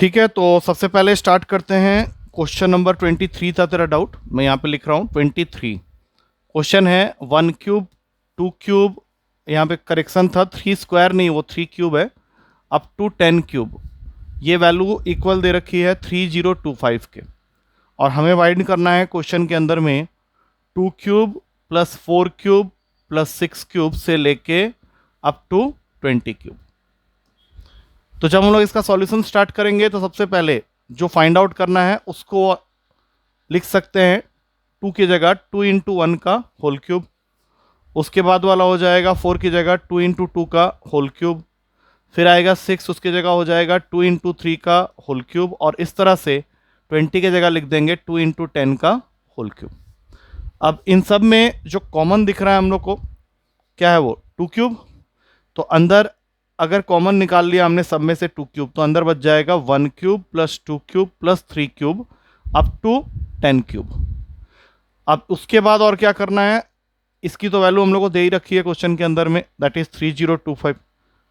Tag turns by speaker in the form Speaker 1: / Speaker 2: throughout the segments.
Speaker 1: ठीक है, तो सबसे पहले स्टार्ट करते हैं। क्वेश्चन नंबर 23 था तेरा डाउट, मैं यहाँ पे लिख रहा हूँ 23। क्वेश्चन है 1 क्यूब 2 क्यूब, यहाँ पे करेक्शन था 3 स्क्वायर नहीं, वो 3 क्यूब है, अप टू 10 क्यूब। ये वैल्यू इक्वल दे रखी है 3025 के, और हमें वाइड करना है क्वेश्चन के अंदर में 2 cube plus 4 cube plus 6 cube से लेके अप टू 20 क्यूब। तो जब हम लोग इसका सॉल्यूशन स्टार्ट करेंगे तो सबसे पहले जो फाइंड आउट करना है उसको लिख सकते हैं 2 की जगह 2 इंटू 1 का होल क्यूब, उसके बाद वाला हो जाएगा 4 की जगह 2 इंटू 2 का होल क्यूब, फिर आएगा 6, उसकी जगह हो जाएगा 2 इंटू 3 का होल क्यूब, और इस तरह से 20 की जगह लिख देंगे 2 इंटू 10 का होल क्यूब। अब इन सब में जो कॉमन दिख रहा है हम लोग को क्या है, वो 2 क्यूब। तो अंदर अगर कॉमन निकाल लिया हमने सब में से 2 क्यूब, तो अंदर बच जाएगा 1 cube plus 2 cube plus 3 cube up to 10 cube. अब उसके बाद और क्या करना है, इसकी तो वैल्यू हम लोग को दे ही रखी है क्वेश्चन के अंदर में, दैट इज 3025।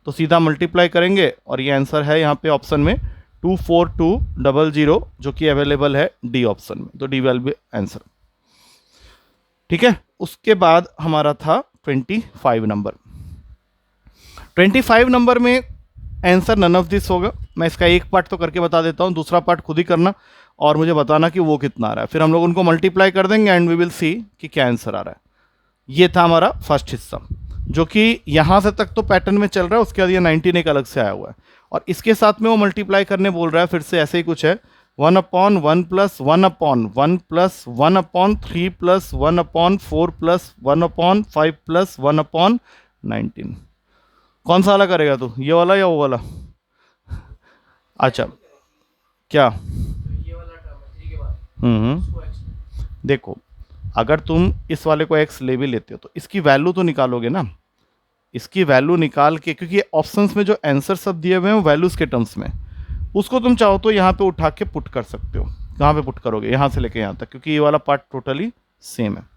Speaker 1: तो सीधा मल्टीप्लाई करेंगे और ये आंसर है यहाँ पे ऑप्शन में 24200, जो कि अवेलेबल है डी ऑप्शन में, तो डी विल बी आंसर। ठीक है, उसके बाद हमारा था 25 नंबर। 25 नंबर में आंसर नन ऑफ दिस होगा। मैं इसका एक पार्ट तो करके बता देता हूँ, दूसरा पार्ट खुद ही करना और मुझे बताना कि वो कितना आ रहा है, फिर हम लोग उनको मल्टीप्लाई कर देंगे एंड वी विल सी कि क्या आंसर आ रहा है। ये था हमारा फर्स्ट हिस्सा, जो कि यहाँ से तक तो पैटर्न में चल रहा है, उसके बाद ये 19 एक अलग से आया हुआ है, और इसके साथ में वो मल्टीप्लाई करने बोल रहा है। फिर से ऐसे ही कुछ है, 1/1 plus 1/1 plus 1/3 plus 1/4 plus 1/5 plus 1/19। कौन सा वाला करेगा तू, ये वाला या वो वाला? अच्छा, क्या?
Speaker 2: ये वाला टर्म है 3 के बाद उसको x।
Speaker 1: देखो, अगर तुम इस वाले को x ले भी लेते हो तो इसकी वैल्यू तो निकालोगे ना, इसकी वैल्यू निकाल के, क्योंकि ऑप्शंस में जो आंसर सब दिए हुए हैं वो वैल्यूज के टर्म्स में, उसको तुम चाहो तो यहाँ पे उठा के पुट कर सकते हो। कहाँ पे पुट करोगे? यहाँ से लेके यहाँ तक, क्योंकि ये वाला पार्ट टोटली सेम है।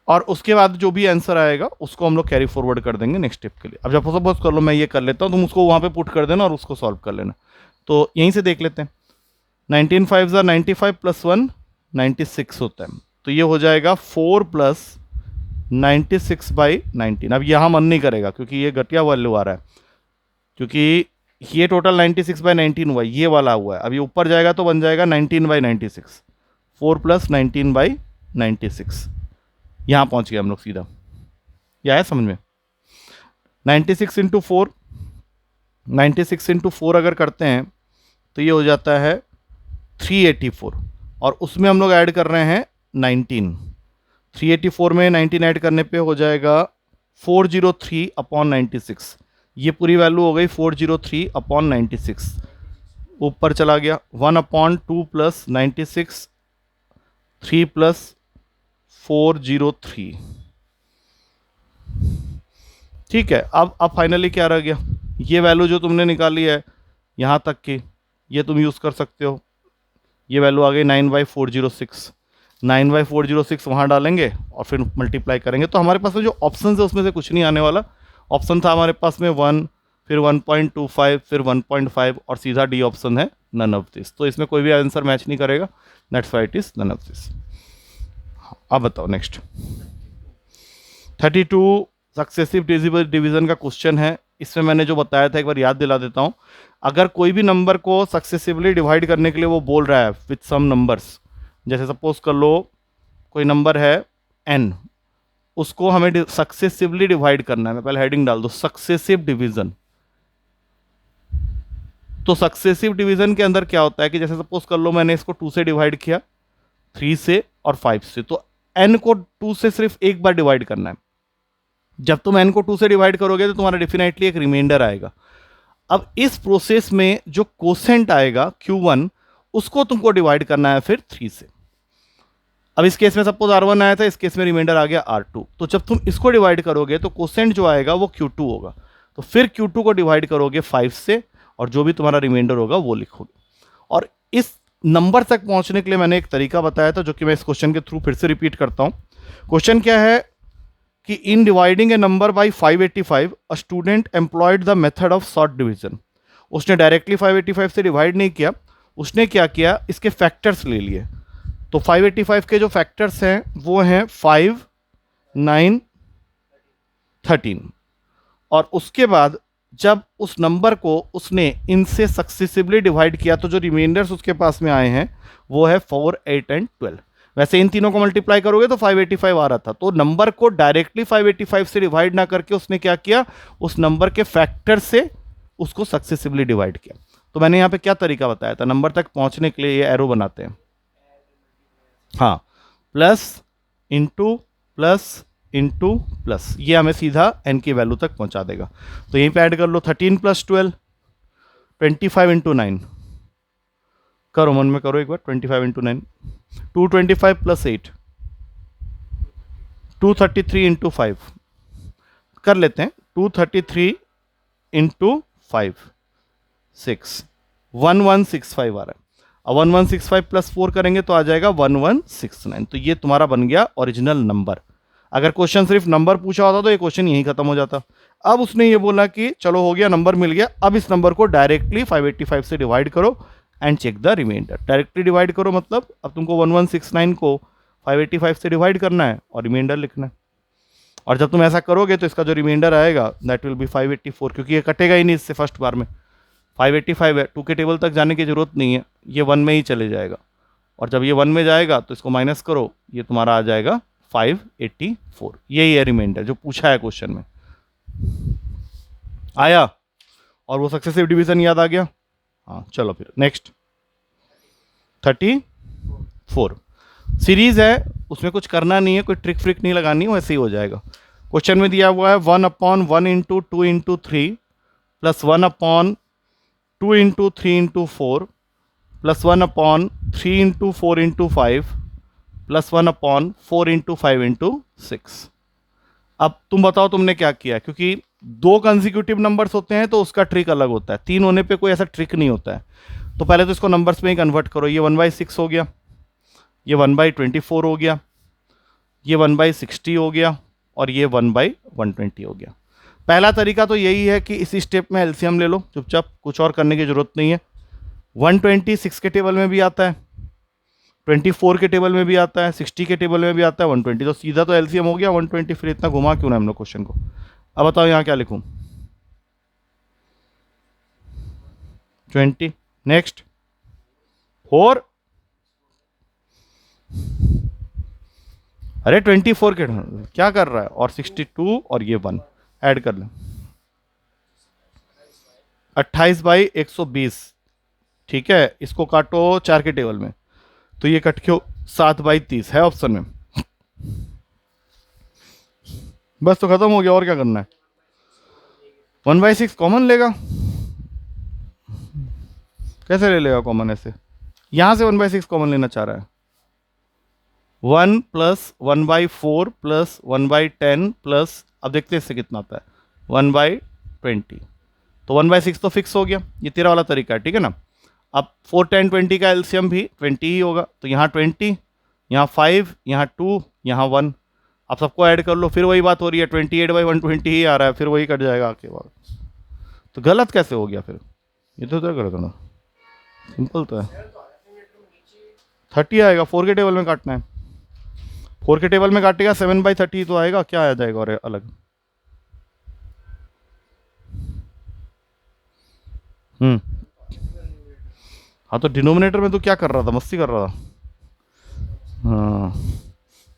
Speaker 1: और उसके बाद जो भी आंसर आएगा उसको हम लोग कैरी फॉरवर्ड कर देंगे नेक्स्ट स्टेप के लिए। अब जब सपोज कर लो मैं ये कर लेता हूँ, तुम उसको वहाँ पे पुट कर देना और उसको सॉल्व कर लेना। तो यहीं से देख लेते हैं, 19 5 95 प्लस 1 96 होता है, तो ये हो जाएगा 4 प्लस 96/19। अब यहाँ मन नहीं करेगा क्योंकि ये घटिया वैल्यू आ रहा है, क्योंकि ये टोटल 96/19 हुआ, ये वाला हुआ है। अब ये ऊपर जाएगा तो बन जाएगा 19/96, 4 प्लस 19/96। यहाँ पहुँच गए हम लोग सीधा, यह है समझ में। 96 इंटू 4, 96 इंटू 4 अगर करते हैं तो ये हो जाता है 384, और उसमें हम लोग ऐड कर रहे हैं 19। 384 में 19 ऐड करने पे हो जाएगा 403/96। ये पूरी वैल्यू हो गई 403/96। ऊपर चला गया 1/2 प्लस 96, 3 प्लस 403। ठीक है, अब फाइनली क्या रह गया, ये वैल्यू जो तुमने निकाली है यहाँ तक की, ये तुम यूज़ कर सकते हो। ये वैल्यू आ गई 9/406। 9/406 वहाँ डालेंगे और फिर मल्टीप्लाई करेंगे, तो हमारे पास में जो ऑप्शन है उसमें से कुछ नहीं आने वाला। ऑप्शन था हमारे पास में 1, फिर 1.25, फिर 1.5, और सीधा डी ऑप्शन है नन ऑफ दिस। तो इसमें कोई भी आंसर मैच नहीं करेगा, that's why it is none of this. अब बताओ नेक्स्ट। 32 सक्सेसिव डिवीजन का क्वेश्चन है। इसमें मैंने जो बताया था एक बार याद दिला देता हूँ। अगर कोई भी नंबर को सक्सेसिवली डिवाइड करने के लिए वो बोल रहा है विथ सम नंबर्स, जैसे सपोज कर लो कोई नंबर है n, उसको हमें सक्सेसिवली डिवाइड करना है। मैं पहले हेडिंग डाल दो सक्सेसिव डिवीजन। तो सक्सेसिव डिवीजन के अंदर क्या होता है कि जैसे सपोज कर लो मैंने इसको 2 से डिवाइड किया, 3 से और 5 से, तो n को 2 से सिर्फ एक बार डिवाइड करना है। जब तुम n को 2 से डिवाइड करोगे तो तुम्हारा डेफिनेटली एक रिमाइंडर आएगा। अब इस प्रोसेस में जो कोसेंट आएगा Q1, उसको तुमको डिवाइड करना है फिर 3 से। अब इस केस में सपोज R1 आया था, इस केस में रिमाइंडर आ गया R2। तो जब तुम इसको डिवाइड करोगे तो कोसेंट जो आएगा वो Q2 होगा, तो फिर Q2 को डिवाइड करोगे 5 से, और जो भी तुम्हारा रिमाइंडर होगा वो लिखोगे। और इस नंबर तक पहुंचने के लिए मैंने एक तरीका बताया था, जो कि मैं इस क्वेश्चन के थ्रू फिर से रिपीट करता हूं। क्वेश्चन क्या है कि in dividing A number by 585 a student employed the method of short division. उसने डायरेक्टली 585 से डिवाइड नहीं किया, उसने क्या किया, इसके फैक्टर्स ले लिए। तो 585 के जो फैक्टर्स हैं वो हैं 5, 9, 13। और उसके बाद जब उस नंबर को उसने इनसे सक्सेसिवली डिवाइड किया तो जो रिमाइंडर्स उसके पास में आए हैं वो है 4, 8 एंड 12। वैसे इन तीनों को मल्टीप्लाई करोगे तो 585 आ रहा था, तो नंबर को डायरेक्टली 585 से डिवाइड ना करके उसने क्या किया, उस नंबर के फैक्टर से उसको सक्सेसिवली डिवाइड किया। तो मैंने यहाँ पे क्या तरीका बताया था, नंबर तक पहुंचने के लिए ये एरो बनाते हैं, हाँ, plus into plus into plus, ये हमें सीधा एन की वैल्यू तक पहुंचा देगा। तो यहीं पे ऐड कर लो 13 + 12, 25 × 9 करो, मन में करो एक बार, 25 × 9, 225 + 8, 233 × 5 कर लेते हैं, 233 × 5 6, 1165 आ रहा है। अब 1165 + 4 करेंगे तो आ जाएगा 1169। तो ये तुम्हारा बन गया ओरिजिनल नंबर। अगर क्वेश्चन सिर्फ नंबर पूछा होता तो ये क्वेश्चन यहीं खत्म हो जाता। अब उसने ये बोला कि चलो हो गया, नंबर मिल गया, अब इस नंबर को डायरेक्टली 585 से डिवाइड करो and check the remainder. Directly divide करो मतलब अब तुमको 1169 को 585 से डिवाइड करना है और रिमाइंडर लिखना है। और जब तुम ऐसा करोगे तो इसका जो रिमाइंडर आएगा दैट विल बी 584, क्योंकि ये कटेगा ही नहीं इससे फर्स्ट बार में। 585 है, 2 के टेबल तक जाने की जरूरत नहीं है, ये 1 में ही चले जाएगा। और जब ये 1 में जाएगा तो इसको माइनस करो, ये तुम्हारा आ जाएगा 584। यही है रिमाइंडर जो पूछा है क्वेश्चन में। आया? और वो सक्सेसिव डिवीजन याद आ गया? हाँ, चलो फिर नेक्स्ट 34 सीरीज है, उसमें कुछ करना नहीं है, कोई ट्रिक फ्रिक नहीं लगानी है, वैसे ही हो जाएगा। क्वेश्चन में दिया हुआ है 1/1 × 2 × 3 प्लस 1/2 × 3 × 4 प्लस 1/3 × 4 × 5 प्लस 1/4 × 5 × 6। अब तुम बताओ तुमने क्या किया, क्योंकि 2 कंसेक्यूटिव नंबर्स होते हैं तो उसका ट्रिक अलग होता है, 3 होने पे कोई ऐसा ट्रिक नहीं होता है। तो पहले तो इसको नंबर्स में ही कन्वर्ट करो, ये 1/6 हो गया, ये 1/24 हो गया, ये 1/60 हो गया और ये 1/120 हो गया। पहला तरीका तो यही है कि इसी स्टेप में एलसीएम ले लो चुपचाप, कुछ और करने की जरूरत नहीं है। 126 के टेबल में भी आता है, 24 के टेबल में भी आता है, 60 के टेबल में भी आता है, 120, तो सीधा तो एलसीएम हो गया 120। फिर इतना घुमा क्यों ना हम लोग क्वेश्चन को। अब बताओ यहाँ क्या लिखूं, 20, नेक्स्ट 4, अरे 24 के क्या कर रहा है, और 62 और ये 1 ऐड कर लें, 28/120, ठीक है। इसको काटो 4 के टेबल में तो ये कट के 7/30 है ऑप्शन में। बस तो खत्म हो गया, और क्या करना है। 1/6 कॉमन लेगा, कैसे ले लेगा कॉमन, ऐसे यहां से 1/6 कॉमन लेना चाह रहा है। 1 + 1/4 + 1/10 प्लस, अब देखते हैं इससे कितना आता है, 1/20। तो 1/6 तो फिक्स हो गया, ये तेरा वाला तरीका है, ठीक है ना। अब 4, 10, 20 का एलसीएम भी 20 ही होगा, तो यहाँ 20, यहाँ 5, यहाँ 2, यहाँ 1। अब सबको ऐड कर लो, फिर वही बात हो रही है, 28/120 ही आ रहा है, फिर वही कट जाएगा आके बाद। तो गलत कैसे हो गया फिर, ये तो उधर करो थोड़ा, सिंपल तो है। 30 आएगा, 4 के टेबल में काटना है, 4 के टेबल में काटेगा 7/30 तो आएगा, क्या आ जाएगा और अलग। हाँ, तो डिनोमिनेटर में तो क्या कर रहा था, मस्ती कर रहा था। हाँ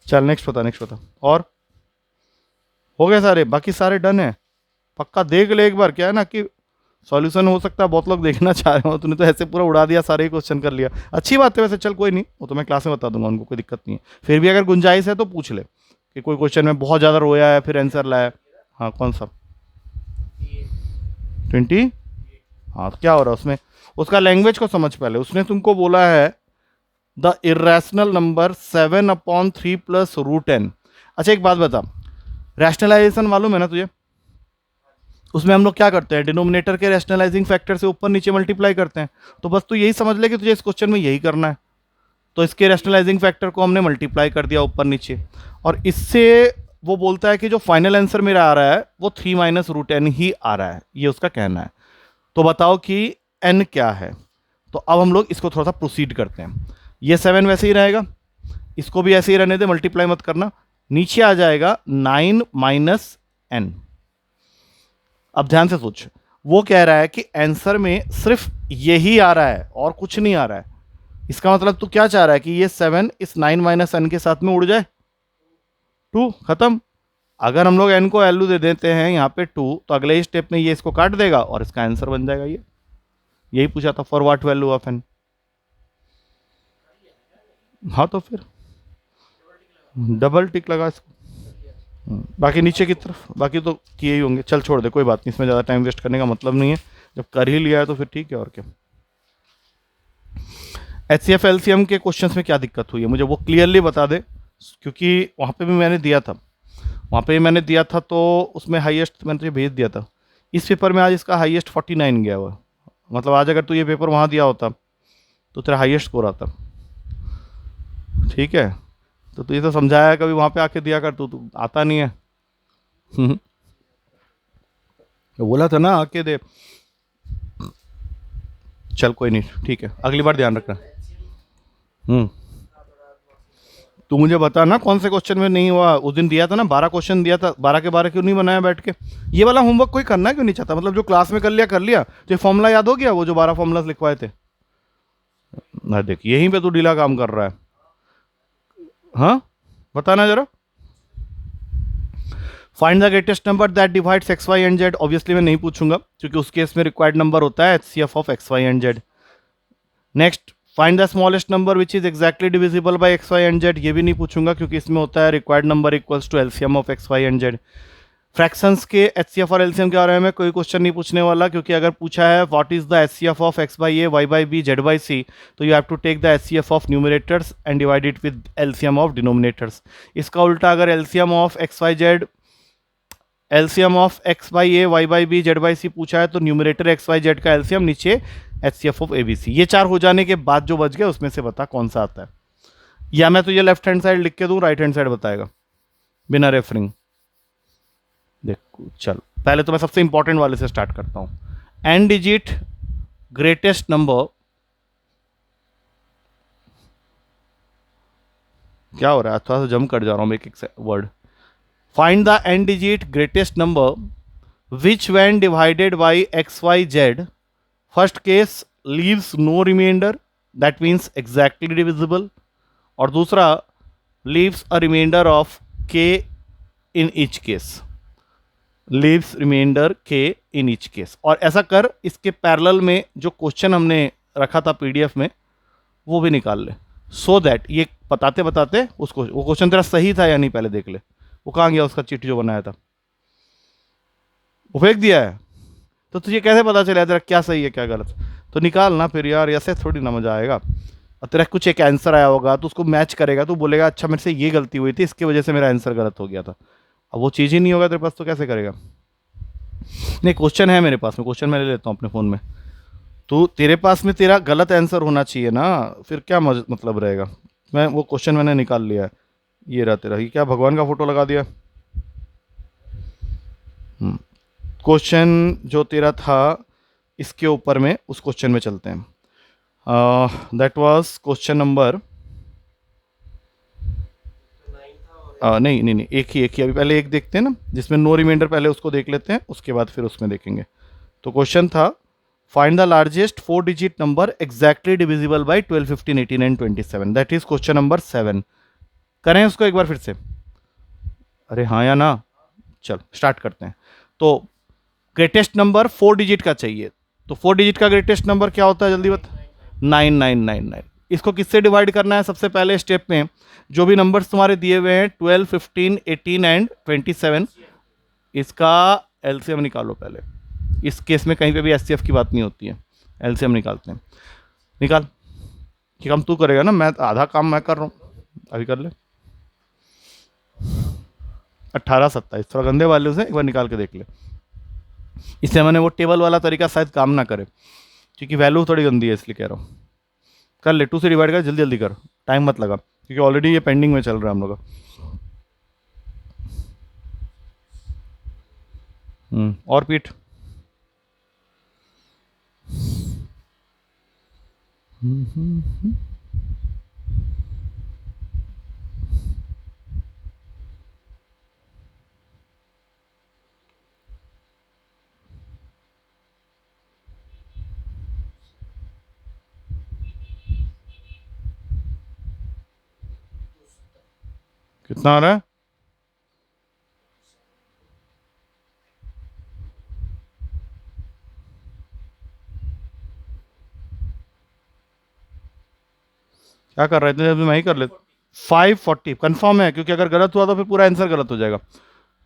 Speaker 1: चल नेक्स्ट बता। और हो गए सारे, बाकी सारे डन है, पक्का देख ले एक बार। क्या है ना कि सॉल्यूशन हो सकता है बहुत लोग देखना चाह रहे हो, तूने तो ऐसे पूरा उड़ा दिया, सारे ही क्वेश्चन कर लिया। अच्छी बात है वैसे, चल कोई नहीं, वो तो मैं क्लास में बता दूंगा उनको, कोई दिक्कत नहीं है। फिर भी अगर गुंजाइश है तो पूछ ले कि कोई क्वेश्चन में बहुत ज़्यादा रोया है फिर आंसर लाया। हाँ कौन सा 20, हाँ तो क्या हो रहा है उसमें, उसका लैंग्वेज को समझ पहले। उसने तुमको बोला है द इरेशनल नंबर 7/3 + √n। अच्छा एक बात बता, रैशनलाइजेशन मालूम है ना तुझे, उसमें हम लोग क्या करते हैं, डिनोमिनेटर के रैशनलाइजिंग फैक्टर से ऊपर नीचे मल्टीप्लाई करते हैं। तो बस तू यही समझ ले कि तुझे इस क्वेश्चन में यही करना है। तो इसके रैशनलाइजिंग फैक्टर को हमने मल्टीप्लाई कर दिया ऊपर नीचे, और इससे वो बोलता है कि जो फाइनल आंसर मेरा आ रहा है वो 3 - √n ही आ रहा है, ये उसका कहना है। तो बताओ कि n क्या है। तो अब हम लोग इसको थोड़ा सा प्रोसीड करते हैं। ये 7 वैसे ही रहेगा, इसको भी ऐसे ही रहने दे, मल्टीप्लाई मत करना। नीचे आ जाएगा 9 माइनस एन। अब ध्यान से सोच, वो कह रहा है कि आंसर में सिर्फ यही आ रहा है और कुछ नहीं आ रहा है। इसका मतलब तू क्या चाह रहा है कि ये 7 इस 9 माइनस एन के साथ में उड़ जाए, 2 खत्म। अगर हम लोग एन को वैल्यू दे देते हैं यहाँ पे 2, तो अगले ही स्टेप में ये इसको काट देगा और इसका आंसर बन जाएगा ये। यही पूछा था, for what value of N. हाँ तो फिर डबल टिक लगा इसको। बाकी नीचे की तरफ बाकी तो किए ही होंगे। चल छोड़ दे, कोई बात नहीं, इसमें ज़्यादा टाइम वेस्ट करने का मतलब नहीं है। जब कर ही लिया है तो फिर ठीक है, और क्या। HCF LCM के क्वेश्चंस में क्या दिक्कत हुई है मुझे वो क्लियरली बता दे, क्योंकि वहाँ पे भी मैंने दिया था, तो उसमें हाईएस्ट मैंने तुझे भेज दिया था। इस पेपर में आज इसका हाईएस्ट 49 गया हुआ। मतलब आज अगर तू ये पेपर वहाँ दिया होता तो तेरा हाईएस्ट स्कोर आता। ठीक है, तो तुझे तो समझाया कभी वहाँ पे आके दिया कर, तू आता नहीं है। तो बोला था ना आके दे। चल कोई नहीं, ठीक है, अगली बार ध्यान रखना। तू मुझे बता ना कौन से क्वेश्चन में नहीं हुआ। उस दिन दिया था ना 12 क्वेश्चन दिया था, 12 के 12 क्यों नहीं बनाया बैठ के। ये वाला होमवर्क कोई करना क्यों नहीं चाहता? मतलब जो क्लास में कर लिया तो ये फॉर्मूला याद हो गया, वो जो 12 फॉर्मूलाज लिखवाए थे ना। देख यहीं पे तू ढीला काम कर रहा है। हाँ बताना जरा। Find the greatest number that divides x Y and Z. Obviously मैं नहीं पूछूंगा क्योंकि उस केस में रिक्वायर्ड नंबर होता है HCF of x Y and Z. Next, find the smallest number which is exactly divisible by X Y and Z. ये भी नहीं पूछूंगा क्योंकि इसमें होता है required number equals to LCM of x Y and Z. Fractions के HCF और LCM के बारे में कोई क्वेश्चन नहीं पूछने वाला, क्योंकि अगर पूछा है what is the HCF of x by a y by b z by c, तो you have to take the HCF of numerators and divide it with LCM of denominators. इसका उल्टा अगर LCM of x Y z, LCM of x by a y by b z by c पूछा है, तो numerator x Y z का LCM, नीचे HCF of ABC। ये 4 हो जाने के बाद जो बच गए उसमें से बता कौन सा आता है। या मैं तुझे लेफ्ट हैंड साइड लिख के दूं, राइट हैंड साइड बताएगा बिना रेफरिंग। देखो चल, पहले तो मैं सबसे इंपॉर्टेंट वाले से स्टार्ट करता हूं। एन डिजिट ग्रेटेस्ट नंबर, क्या हो रहा है, थोड़ा सा जम कर जा रहा हूं मैं एक word. Find the N digit greatest number which when divided by X Y Z, first case leaves no remainder, that means exactly divisible, और दूसरा leaves a remainder of K in each case, leaves remainder K in each case. और ऐसा कर, इसके parallel में जो question हमने रखा था PDF में वो भी निकाल ले, सो दैट ये बताते बताते उसको वो क्वेश्चन तेरा सही था या नहीं पहले देख ले। वो कहाँ गया उसका चिट्ठी जो बनाया था, वो फेंक दिया है। तो तुझे कैसे पता चला तेरा क्या सही है क्या गलत? तो निकाल ना फिर यार, ऐसे थोड़ी ना मजा आएगा। और तेरा कुछ एक आंसर आया होगा तो उसको मैच करेगा, तो बोलेगा अच्छा मेरे से ये गलती हुई थी, इसकी वजह से मेरा आंसर गलत हो गया था। अब वो चीज़ ही नहीं होगा तेरे पास तो कैसे करेगा? नहीं, क्वेश्चन है मेरे पास में, क्वेश्चन मैं ले लेता हूँ अपने फ़ोन में। तो तेरे पास में तेरा गलत आंसर होना चाहिए ना, फिर क्या मतलब रहेगा। मैं वो क्वेश्चन मैंने निकाल लिया है, ये रहा तेरा। ये क्या भगवान का फोटो लगा दिया? क्वेश्चन जो तेरा था इसके ऊपर में, उस क्वेश्चन में चलते हैं। दैट वाज क्वेश्चन नंबर नहीं नहीं नहीं, एक ही अभी पहले एक देखते हैं ना, जिसमें नो रिमाइंडर, पहले उसको देख लेते हैं, उसके बाद फिर उसमें देखेंगे। तो क्वेश्चन था find the largest 4 digit number exactly divisible by 12, 15, 18 and 27। That is question number 7। करें उसको एक बार फिर से? अरे हाँ या ना? चल स्टार्ट करते हैं। तो ग्रेटेस्ट नंबर 4 डिजिट का चाहिए, तो 4 डिजिट का ग्रेटेस्ट नंबर क्या होता है जल्दी बता। 9999। इसको किससे डिवाइड करना है? सबसे पहले स्टेप में जो भी नंबर्स तुम्हारे दिए हुए हैं 12, 15, 18 एंड 27, इसका LCM निकालो पहले। इस केस में कहीं पे भी HCF की बात नहीं होती है, LCM निकालते हैं। निकाल। कि काम तू करेगा ना, मैं आधा काम मैं कर रहा हूँ, अभी कर ले। 18, 27, थोड़ा गंदे वाले से एक बार निकाल के देख ले। इससे मैंने वो टेबल वाला तरीका शायद काम ना करे, क्योंकि वैल्यू थोड़ी गंदी है, इसलिए कह रहा हूँ। कर ले, 2 से डिवाइड कर, जल्दी जल्दी कर, टाइम मत लगा, क्योंकि ऑलरेडी ये पेंडिंग में चल रहा है हम लोग का। और पीट। कितना आ रहा है? क्या कर रहे थे अभी? मैं ही कर लेता। 540 कंफर्म है, क्योंकि अगर गलत हुआ तो फिर पूरा आंसर गलत हो जाएगा।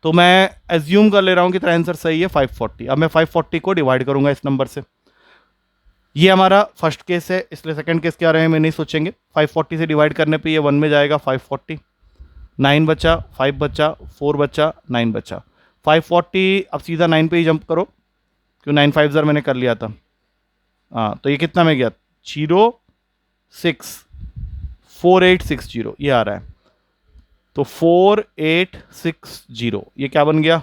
Speaker 1: तो मैं एज्यूम कर ले रहा हूं कि तेरा आंसर सही है 540। अब मैं 540 को डिवाइड करूंगा इस नंबर से। ये हमारा फर्स्ट केस है, इसलिए सेकंड केस क्या रहे हैं मैं नहीं सोचेंगे। 540 से डिवाइड करने पे ये 1 में जाएगा, 540। 9 बचा, 5 बचा, 4 बचा, 9 बचा। 540 अब सीधा 9 पे ही जंप करो, क्यों 9 5 ज़र मैंने कर लिया था। हाँ, तो ये कितना में गया? 0 6 4860 ये आ रहा है। तो 4860 ये क्या बन गया?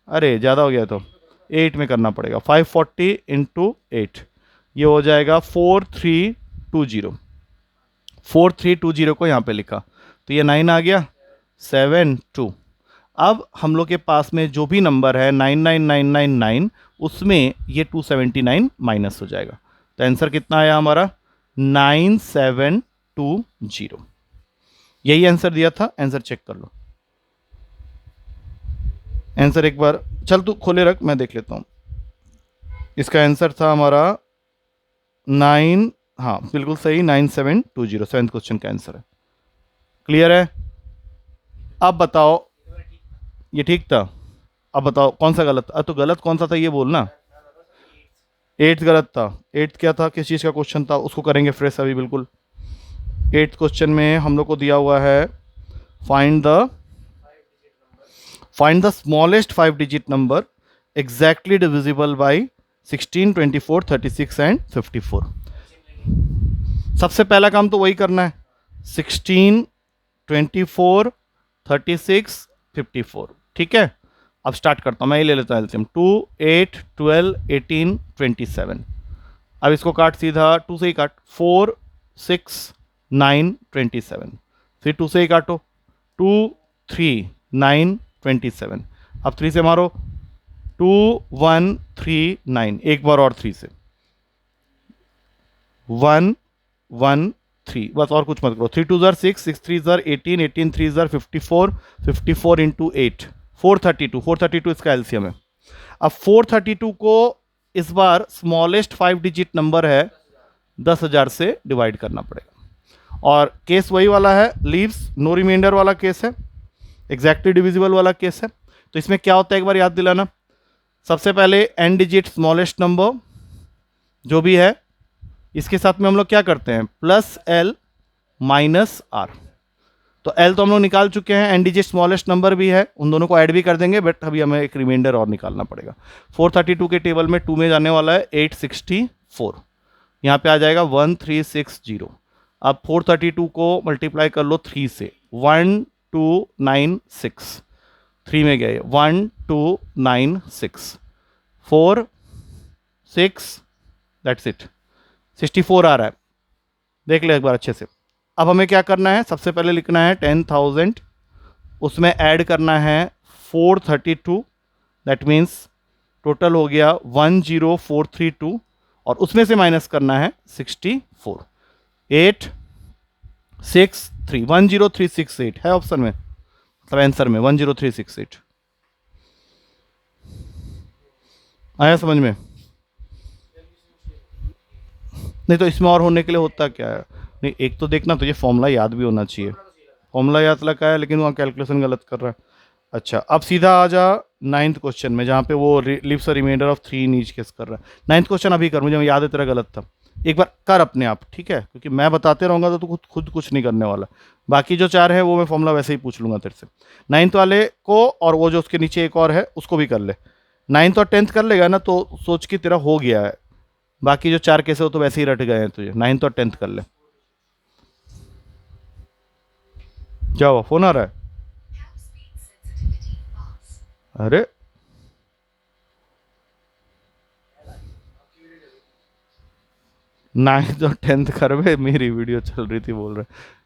Speaker 1: अरे ज़्यादा हो गया, तो 8 में करना पड़ेगा। 540 इंटू 8 ये हो जाएगा 4320। 4320 को यहाँ पे लिखा, तो ये 9 आ गया, 72। अब हम लोग के पास में जो भी नंबर है 99999 उसमें ये 279 माइनस हो जाएगा। तो आंसर कितना आया हमारा? 9720। यही आंसर दिया था। आंसर चेक कर लो। आंसर एक बार चल तू खोले रख, मैं देख लेता हूँ। इसका आंसर था हमारा 9, हाँ बिल्कुल सही, 9720 सेवेंथ क्वेश्चन का आंसर है। क्लियर है? अब बताओ, ये ठीक था। अब बताओ कौन सा गलत था? तो गलत कौन सा था ये बोलना। एट्थ गलत था। एट्थ क्या था, किस चीज़ का क्वेश्चन था, उसको करेंगे फ्रेश अभी बिल्कुल। एट्थ क्वेश्चन में हम लोग को दिया हुआ है find the smallest 5 digit number exactly divisible by 16, 24, 36 and 54। सबसे पहला काम तो वही करना है, 16, 24, 36, 54। ठीक है, अब स्टार्ट करता हूँ। मैं ही ले लेता हूँ एलसीएम। 2, 8, 12, 18, 27। अब इसको काट सीधा, 2 से ही काट। 4, 6, 9, 27। फिर 2 से ही काटो। 2, 3, 9, 27। अब 3 से मारो। 2, 1, 3, 9। एक बार और 3 से। 1, 1, 3। बस और कुछ मत करो। 3 2 ज़र 6, 6 3 ज़र 18, 18 3 ज़र 54, 54 इंटू 8 432। 432 इसका एलसीएम है। अब 432 को इस बार स्मॉलेस्ट 5 डिजिट नंबर है 10,000 से डिवाइड करना पड़ेगा। और केस वही वाला है, लीव्स नो रिमाइंडर वाला केस है, एग्जैक्टली डिविजिबल वाला केस है। तो इसमें क्या होता है एक बार याद दिलाना। सबसे पहले एन डिजिट स्मॉलेस्ट नंबर जो भी है, इसके साथ में हम लोग क्या करते हैं, प्लस एल माइनस आर। तो एल तो हम लोग निकाल चुके हैं, एन डिजिट स्मॉलेस्ट नंबर भी है, उन दोनों को ऐड भी कर देंगे, बट अभी हमें एक रिमाइंडर और निकालना पड़ेगा। 432 के टेबल में 2 में जाने वाला है 864, यहाँ पे आ जाएगा 1360। अब 432 को मल्टीप्लाई कर लो 3 से, 1296। 3 में गए 1296, 4 6, दैट्स इट, 64 आ रहा है। देख ले एक बार अच्छे से। अब हमें क्या करना है, सबसे पहले लिखना है 10,000, उसमें ऐड करना है 432, दैट मीन्स टोटल हो गया 10432, और उसमें से माइनस करना है 64। 8 6 3 10368 है ऑप्शन में, मतलब आंसर में 10368 आया समझ में? नहीं तो इसमें और होने के लिए होता क्या है? नहीं, एक तो देखना तुझे फॉर्मूला याद भी होना चाहिए। फॉर्मूला याद लगा है, लेकिन वहाँ कैलकुलेशन गलत कर रहा है। अच्छा, अब सीधा आ जा नाइन्थ क्वेश्चन में, जहाँ पे वो leaves a remainder of 3 in each case कर रहा है। नाइन्थ क्वेश्चन अभी कर, मुझे याद है तेरा गलत था। एक बार कर अपने आप, ठीक है, क्योंकि मैं बताते रहूँगा तो तू खुद कुछ नहीं करने वाला। बाकी जो 4 है वो मैं फॉर्मूला वैसे ही पूछ लूँगा तेरे से। नाइन्थ वाले को, और वो जो उसके नीचे एक और है उसको भी कर ले। नाइन्थ और 10th कर लेगा ना तो सोच के तेरा हो गया है। बाकी जो 4 केस है वो तो वैसे ही रट गए हैं तुझे। 9th और 10th कर ले। क्या हुआ, फोन आ रहा है? अरे 9th और 10th कर बे, मेरी वीडियो चल रही थी बोल रहे।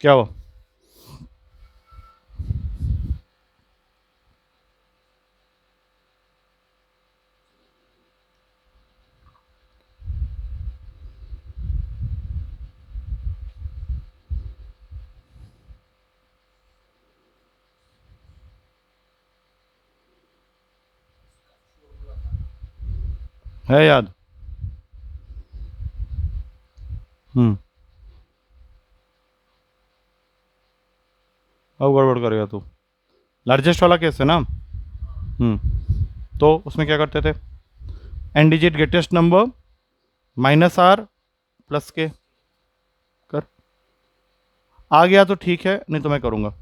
Speaker 1: क्या हुआ? है याद? अब गड़बड़ करेगा तू। लार्जेस्ट वाला केस है ना? तो उसमें क्या करते थे? N digit greatest number minus R plus K. कर, आ गया तो ठीक है, नहीं तो मैं करूँगा।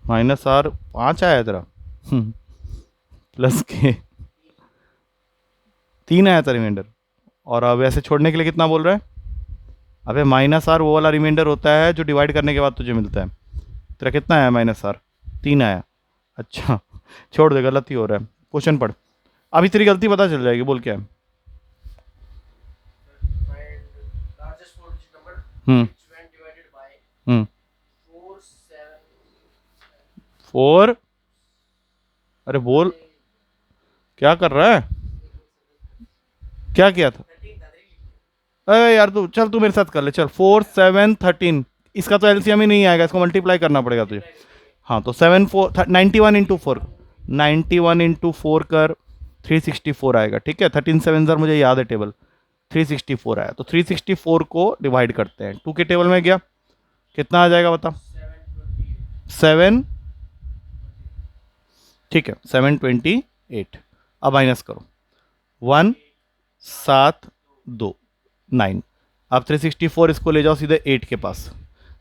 Speaker 1: माइनस आर 5 आया तेरा, प्लस के 3 आया था रिमाइंडर। और अब ऐसे छोड़ने के लिए कितना बोल रहा है? अबे माइनस आर वो वाला रिमाइंडर होता है जो डिवाइड करने के बाद तुझे मिलता है। तेरा कितना आया माइनस आर? 3 आया। अच्छा छोड़ दे, गलती हो रहा है। क्वेश्चन पढ़, अभी तेरी गलती पता चल जाएगी। बोल क्या है?
Speaker 2: Find largest four digit number
Speaker 1: hmm
Speaker 2: which when divided by
Speaker 1: हम्म
Speaker 2: 4, 7,
Speaker 1: 4। अरे बोल, क्या कर रहा है? क्या किया था?
Speaker 2: 13 था 3
Speaker 1: अरे यार तू चल, तू मेरे साथ कर ले चल। 4 7 13, इसका तो एलसीएम ही नहीं आएगा, इसको मल्टीप्लाई करना पड़ेगा तुझे। हाँ तो 7 4 91 इंटू 4, 91 इंटू 4 कर, 364 आएगा। ठीक है, 13 7 सर मुझे याद है टेबल, 364 आया। तो 364 को डिवाइड करते हैं, 2 के टेबल में गया, कितना आ जाएगा बता? 7। ठीक है 728। अब माइनस करो, 1 7 2 9। अब 364 इसको ले जाओ सीधे 8 के पास।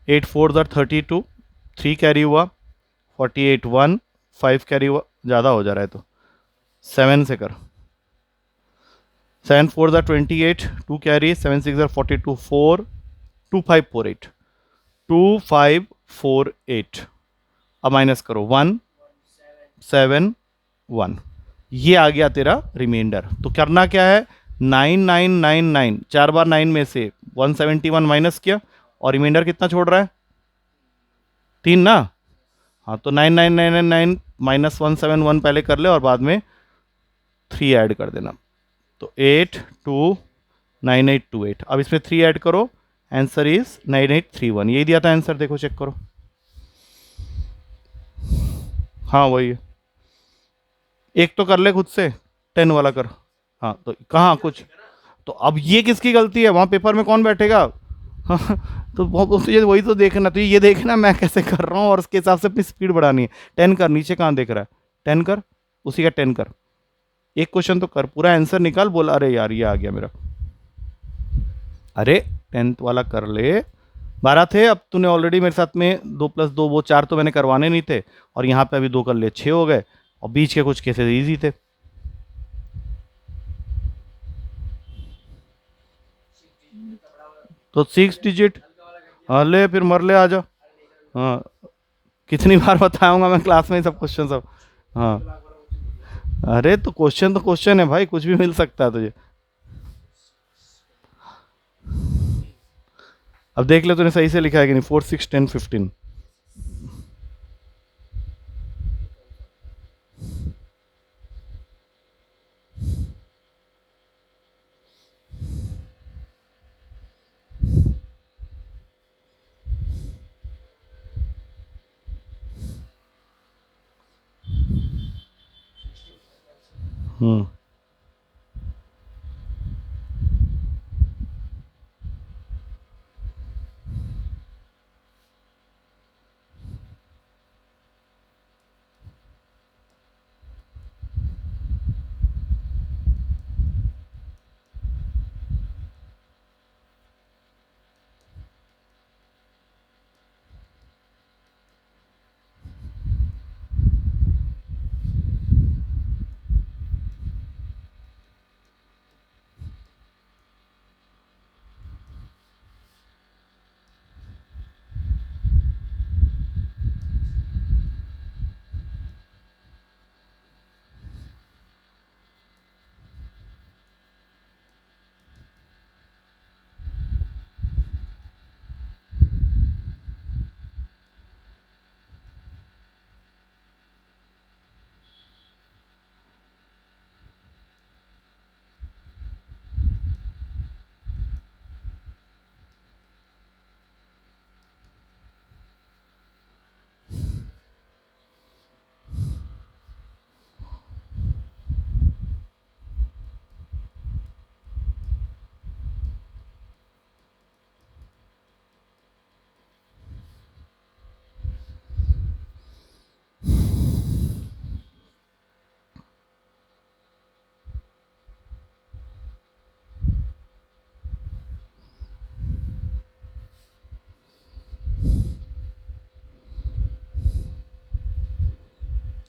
Speaker 1: 8 4 ज़र 32, 3 कैरी हुआ, 48 1, 5 कैरी हुआ, ज़्यादा हो जा रहा है तो 7 से कर। 7 4 ज़र 28, 2 कैरी, 7 6 ज़र 42, 4 2 5 4 8, 2 5 4 8। अब माइनस करो, 1 7 1, ये आ गया तेरा रिमाइंडर। तो करना क्या है? 9999, 4 बार 9 में से 171 माइनस किया, और रिमाइंडर कितना छोड़ रहा है? 3 ना। हाँ तो 9999 माइनस 171 पहले कर ले और बाद में 3 ऐड कर देना। तो 8 2 9828। अब इसमें 3 ऐड करो, आंसर इज 9831। यही दिया था आंसर, देखो चेक करो। हाँ वही है। एक तो कर ले खुद से, 10 वाला कर। हाँ तो कहाँ कुछ, तो अब ये किसकी गलती है? वहाँ पेपर में कौन बैठेगा? तो तुझे वही तो देखना, तो ये देखना मैं कैसे कर रहा हूँ और उसके हिसाब से अपनी स्पीड बढ़ानी है। 10 कर, नीचे कहाँ देख रहा है? 10 कर, उसी का 10 कर। एक क्वेश्चन तो कर, पूरा आंसर निकाल, बोला अरे यार ये आ गया मेरा। अरे 10th वाला कर ले, 12 थे, अब तूने ऑलरेडी मेरे साथ में 2 + 2 वो 4 तो मैंने करवाने नहीं थे, और यहाँ पे अभी 2 कर लिए, 6 हो गए, और बीच के कुछ केसेस इजी थे। तो 6 डिजिट, हाँ ले फिर मर ले, आ जा। हाँ कितनी बार बताऊंगा मैं क्लास में ये सब क्वेश्चन सब। हाँ अरे तो क्वेश्चन है भाई, कुछ भी मिल सकता है तुझे। अब देख ले तूने सही से लिखा है कि नहीं, 4 6 10 15। हम्म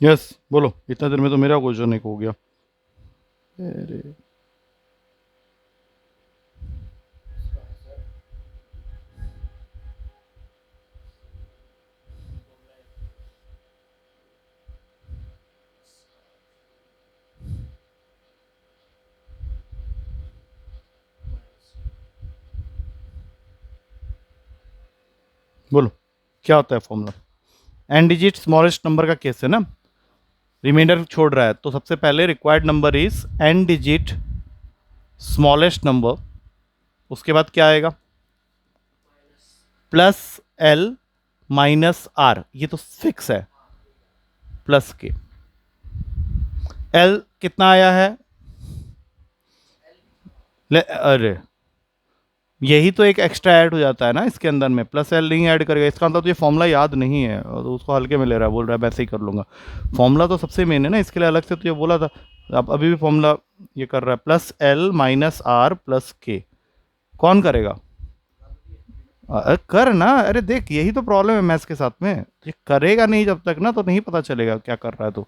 Speaker 1: यस बोलो, इतना देर में तो मेरा क्वेश्चन एक हो गया। अरे बोलो क्या होता है formula? N digit smallest number का केस है ना, रिमाइंडर छोड़ रहा है, तो सबसे पहले required number is N digit smallest number, उसके बाद क्या आएगा? प्लस एल माइनस आर, ये तो फिक्स है, प्लस के। एल कितना आया है? अरे यही तो एक एक्स्ट्रा ऐड हो जाता है ना इसके अंदर में, प्लस एल नहीं ऐड करेगा, इसका मतलब तुझे फॉर्मूला याद नहीं है और तो उसको हल्के में ले रहा है, बोल रहा है वैसे ही कर लूँगा। फॉर्मूला तो सबसे मेन है ना, इसके लिए अलग से तुझे बोला था, अब अभी भी फॉर्मूला ये कर रहा है, plus L minus R plus K. कौन करेगा? कर ना, अरे देख यही तो प्रॉब्लम है मैथ्स के साथ में, ये करेगा नहीं जब तक ना तो नहीं पता चलेगा क्या कर रहा है। तो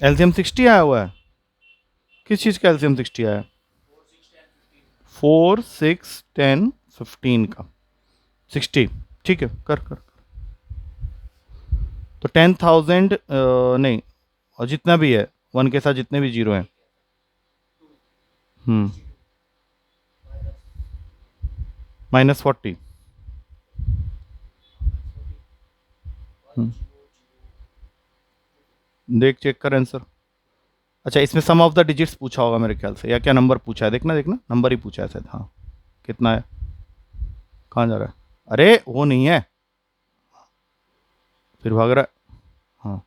Speaker 1: एलसीएम 60 आया हुआ है, किस चीज़ का एलसीएम 60 आया है? 4 6 10 15 का 60, ठीक है कर कर। तो 10,000 नहीं, और जितना भी है 1 के साथ जितने भी जीरो हैं, -40, देख चेक कर आंसर। अच्छा इसमें सम ऑफ द डिजिट्स पूछा होगा मेरे ख्याल से, या क्या नंबर पूछा है, देखना देखना नंबर ही पूछा है शायद। हाँ कितना है, कहाँ जा रहा है? अरे वो नहीं है, फिर भाग रहा है। हाँ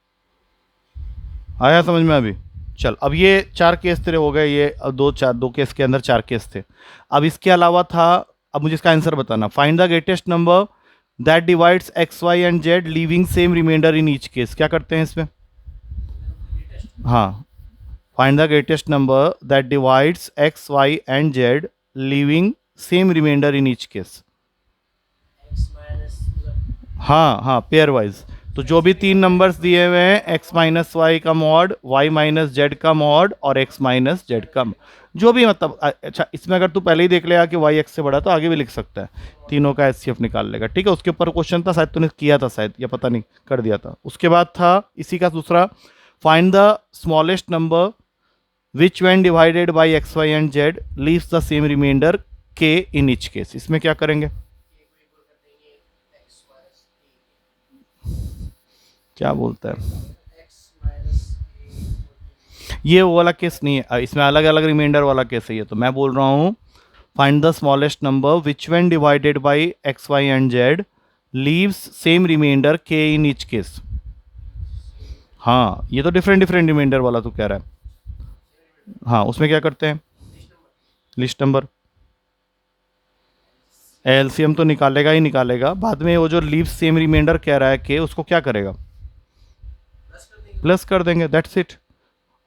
Speaker 1: आया समझ में अभी? चल अब ये 4 केस तेरे हो गए, ये अब 2 केस के अंदर 4 केस थे। अब इसके अलावा था, अब मुझे इसका आंसर बताना, find the greatest number that divides x Y and Z leaving same remainder in each case. क्या करते हैं इसमें? हाँ, find the greatest number that divides x Y and Z leaving same remainder in each case.
Speaker 2: X minus
Speaker 1: हाँ हाँ, pair wise. तो जो भी तीन नंबर्स दिए हुए हैं, एक्स माइनस वाई का मॉड, वाई माइनस जेड का मॉड और एक्स माइनस जेड का जो भी, मतलब अच्छा, इसमें अगर तू पहले ही देख लेगा कि वाई एक्स से बड़ा तो आगे भी लिख सकता है, तीनों का एचसीएफ निकाल लेगा। ठीक है, उसके ऊपर क्वेश्चन था शायद, तूने किया था शायद, या पता नहीं कर दिया था। उसके बाद था इसी का दूसरा, find the smallest number which when divided by X Y and Z leaves the same remainder K in each case. इसमें क्या करेंगे?
Speaker 2: एक्स माइनस
Speaker 1: क्या बोलता है?
Speaker 2: एक्स माइनस
Speaker 1: ये वो वाला केस नहीं है, इसमें अलग अलग रिमाइंडर वाला केस है ये। तो मैं बोल रहा हूँ find the smallest number which when divided by X Y and Z leaves same remainder K in each case. हाँ, ये तो डिफरेंट डिफरेंट रिमाइंडर वाला तू कह रहा है। हाँ, उसमें क्या करते हैं? List number. एलसीएम तो निकालेगा ही निकालेगा, बाद में वो जो लीव्स सेम रिमाइंडर कह रहा है के, उसको क्या करेगा? प्लस कर देंगे, दैट्स इट।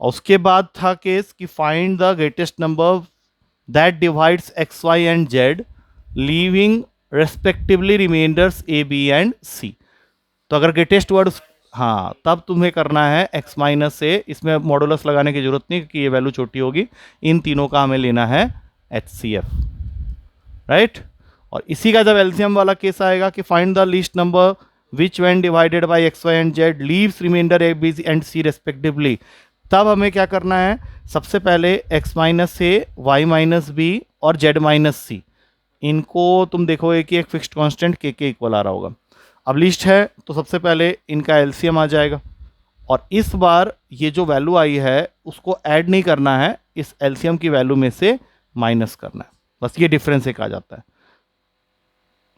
Speaker 1: और उसके बाद था केस कि find the greatest number that divides x Y and Z leaving respectively remainders a B and c. तो अगर ग्रेटेस्ट वर्ड, हाँ, तब तुम्हें करना है एक्स माइनस ए। इसमें मॉडुलस लगाने की जरूरत नहीं क्योंकि ये वैल्यू छोटी होगी। इन तीनों का हमें लेना है एचसीएफ, राइट। और इसी का जब एलसीएम वाला केस आएगा कि find the least number which when divided by X Y and Z leaves remainder A B and C respectively, तब हमें क्या करना है? सबसे पहले X minus A, Y minus B और जेड माइनस सी, इनको तुम देखोगे कि एक फिक्स्ड कांस्टेंट के इक्वल आ रहा होगा। अब लिस्ट है तो सबसे पहले इनका एलसीएम आ जाएगा, और इस बार ये जो वैल्यू आई है उसको ऐड नहीं करना है, इस एलसीएम की वैल्यू में से माइनस करना है, बस ये डिफरेंस एक आ जाता है।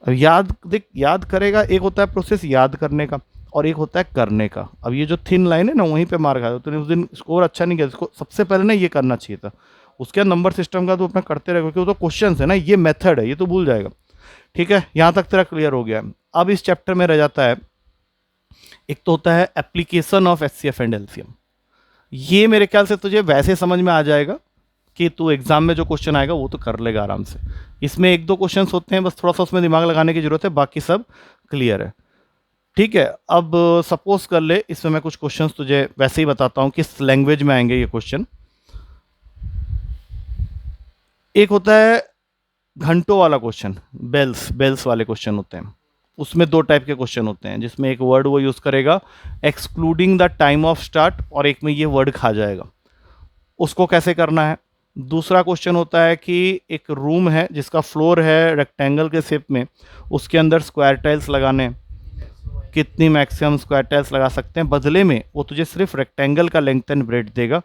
Speaker 1: अब याद देख, याद करेगा, एक होता है प्रोसेस याद करने का और एक होता है करने का। अब ये जो थिन लाइन है ना, वहीं पे मार खाया। तूने उस दिन स्कोर अच्छा नहीं किया, इसको सबसे पहले ना ये करना चाहिए था। उसके बाद नंबर सिस्टम का तो अपना करते रहे, क्योंकि वो तो क्वेश्चन है ना, ये मेथड है, ये तो भूल जाएगा। ठीक है, यहाँ तक तेरा क्लियर हो गया। अब इस चैप्टर में रह जाता है, एक तो होता है application of HCF and LCM. ये मेरे ख्याल से तुझे वैसे समझ में आ जाएगा कि तू एग्जाम में जो क्वेश्चन आएगा वो तो कर लेगा आराम से। इसमें एक दो क्वेश्चन होते हैं, बस थोड़ा सा उसमें दिमाग लगाने की जरूरत है, बाकी सब क्लियर है। ठीक है, अब सपोज कर ले, इसमें मैं कुछ क्वेश्चंस तुझे वैसे ही बताता हूँ किस लैंग्वेज में आएंगे ये क्वेश्चन। एक होता है घंटों वाला क्वेश्चन, बेल्स वाले क्वेश्चन होते हैं। उसमें दो टाइप के क्वेश्चन होते हैं, जिसमें एक वर्ड वो यूज़ करेगा excluding the time of start, और एक में ये वर्ड खा जाएगा। उसको कैसे करना है? दूसरा क्वेश्चन होता है कि एक रूम है जिसका फ्लोर है रेक्टेंगल के शेप में, उसके अंदर स्क्वायर टाइल्स लगाने हैं, कितनी मैक्सिमम स्क्वायर टाइल्स लगा सकते हैं। बदले में वो तुझे सिर्फ रेक्टेंगल का लेंथ एंड ब्रेड्थ देगा,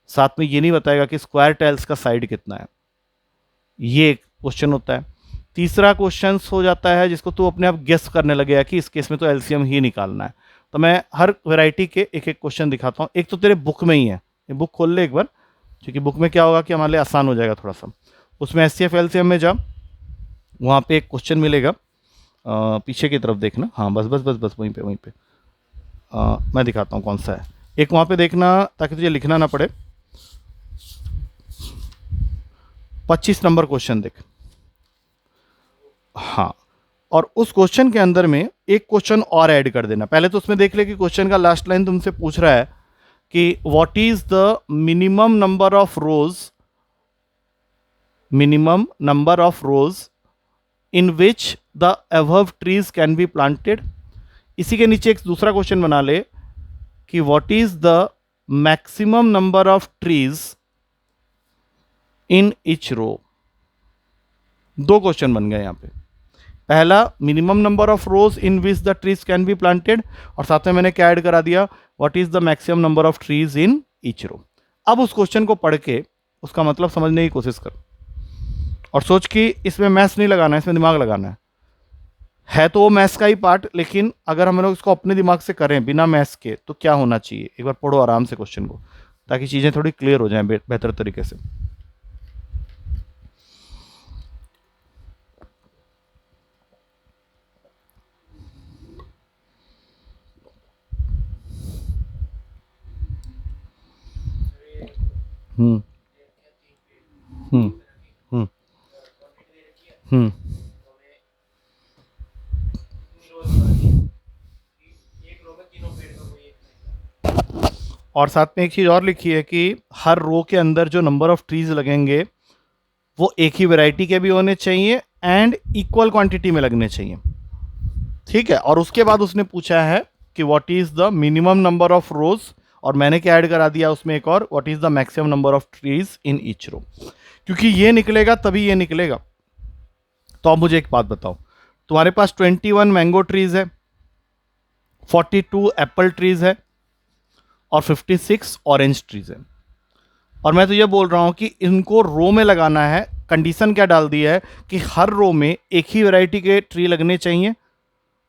Speaker 1: साथ में ये नहीं बताएगा कि स्क्वायर टाइल्स का साइड कितना है। ये एक क्वेश्चन होता है। तीसरा क्वेश्चन हो जाता है जिसको तू अपने आप गेस करने लगेगा कि इस केस में तो एलसीएम ही निकालना है। तो मैं हर वैरायटी के एक एक क्वेश्चन दिखाता हूँ। एक तो तेरे बुक में ही है, ये बुक खोल ले एक बार, क्योंकि बुक में क्या होगा कि हमारे लिए आसान हो जाएगा थोड़ा सा। उसमें एचसीएफ एलसीएम में जा, वहाँ पे एक क्वेश्चन मिलेगा, पीछे की तरफ देखना। हाँ, बस बस बस बस वहीं पे मैं दिखाता हूँ कौन सा है। एक वहाँ पे देखना ताकि तुझे लिखना ना पड़े। 25 नंबर क्वेश्चन देख। हाँ, और उस क्वेश्चन के अंदर में एक क्वेश्चन और ऐड कर देना। पहले तो उसमें देख ले कि क्वेश्चन का लास्ट लाइन तुमसे पूछ रहा है कि what is the minimum number of rows in which the above trees can be planted. इसी के नीचे एक दूसरा क्वेश्चन बना ले कि what is the maximum number of trees in each row. दो क्वेश्चन बन गए यहां पे। पहला, minimum number of rows in which the trees can be planted, और साथ में मैंने क्या ऐड करा दिया, what is the maximum number of trees in each row. अब उस क्वेश्चन को पढ़ के उसका मतलब समझने की कोशिश कर, और सोच कि इसमें मैथ्स नहीं लगाना है, इसमें दिमाग लगाना है तो वो मैथ्स का ही पार्ट, लेकिन अगर हम लोग इसको अपने दिमाग से करें बिना मैथ्स के तो क्या होना चाहिए। एक बार पढ़ो आराम से क्वेश्चन को, ताकि चीज़ें थोड़ी क्लियर हो जाएं बेहतर तरीके से। हम्म हम्म हम्म
Speaker 2: क्वांटिटी दे रखी है,
Speaker 1: हम्म
Speaker 2: तो हमें इतनी रोज बनानी है कि एक रो में तीनों पेड़ का कोई एक तरीका।
Speaker 1: और साथ में एक चीज़ और लिखी है कि हर रो के अंदर जो नंबर ऑफ ट्रीज लगेंगे वो एक ही वैरायटी के भी होने चाहिए एंड इक्वल क्वांटिटी में लगने चाहिए। ठीक है, और उसके बाद उसने पूछा है कि what is the minimum number of rows, और मैंने क्या ऐड करा दिया उसमें एक और, what is the maximum number of trees in each row. क्योंकि ये निकलेगा तभी ये निकलेगा। तो अब मुझे एक बात बताओ, तुम्हारे पास 21 मैंगो ट्रीज है, 42 एप्पल ट्रीज है और 56 ऑरेंज ट्रीज है, और मैं तो ये बोल रहा हूं कि इनको रो में लगाना है। कंडीशन क्या डाल दी है कि हर रो में एक ही वैरायटी के ट्री लगने चाहिए,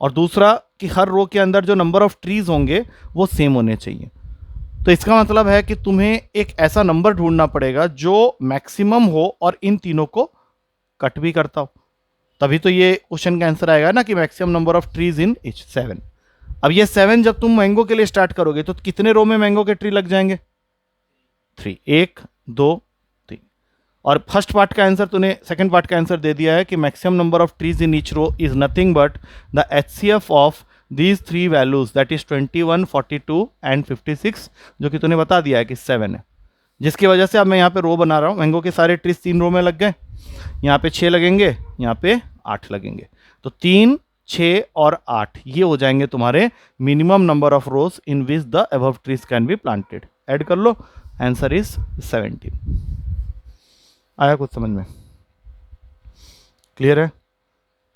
Speaker 1: और दूसरा कि हर रो के अंदर जो नंबर ऑफ ट्रीज होंगे वो सेम होने चाहिए। तो इसका मतलब है कि तुम्हें एक ऐसा नंबर ढूंढना पड़ेगा जो मैक्सिमम हो और इन तीनों को कट भी करता हो, तभी तो ये क्वेश्चन का आंसर आएगा ना कि maximum number of trees in each 7। अब ये 7 जब तुम मैंगो के लिए स्टार्ट करोगे तो कितने रो में मैंगो के ट्री लग जाएंगे? 3, 1 2 3। और फर्स्ट पार्ट का आंसर तूने सेकंड पार्ट का आंसर दे दिया है कि maximum number of trees in each row is nothing but the HCF of these three values, that is 21, 42 and 56, जो कि तूने बता दिया है कि 7 है। जिसकी वजह से अब मैं यहाँ पे रो बना रहा हूँ, मैंगो के सारे ट्रीज 3 रो में लग गए, यहाँ पे 6 लगेंगे, यहाँ पे 8 लगेंगे, तो 3, 6 और 8 ये हो जाएंगे तुम्हारे minimum number of rows in which the above trees can be planted. Add कर लो, आंसर इज 17। आया कुछ समझ में? क्लियर है?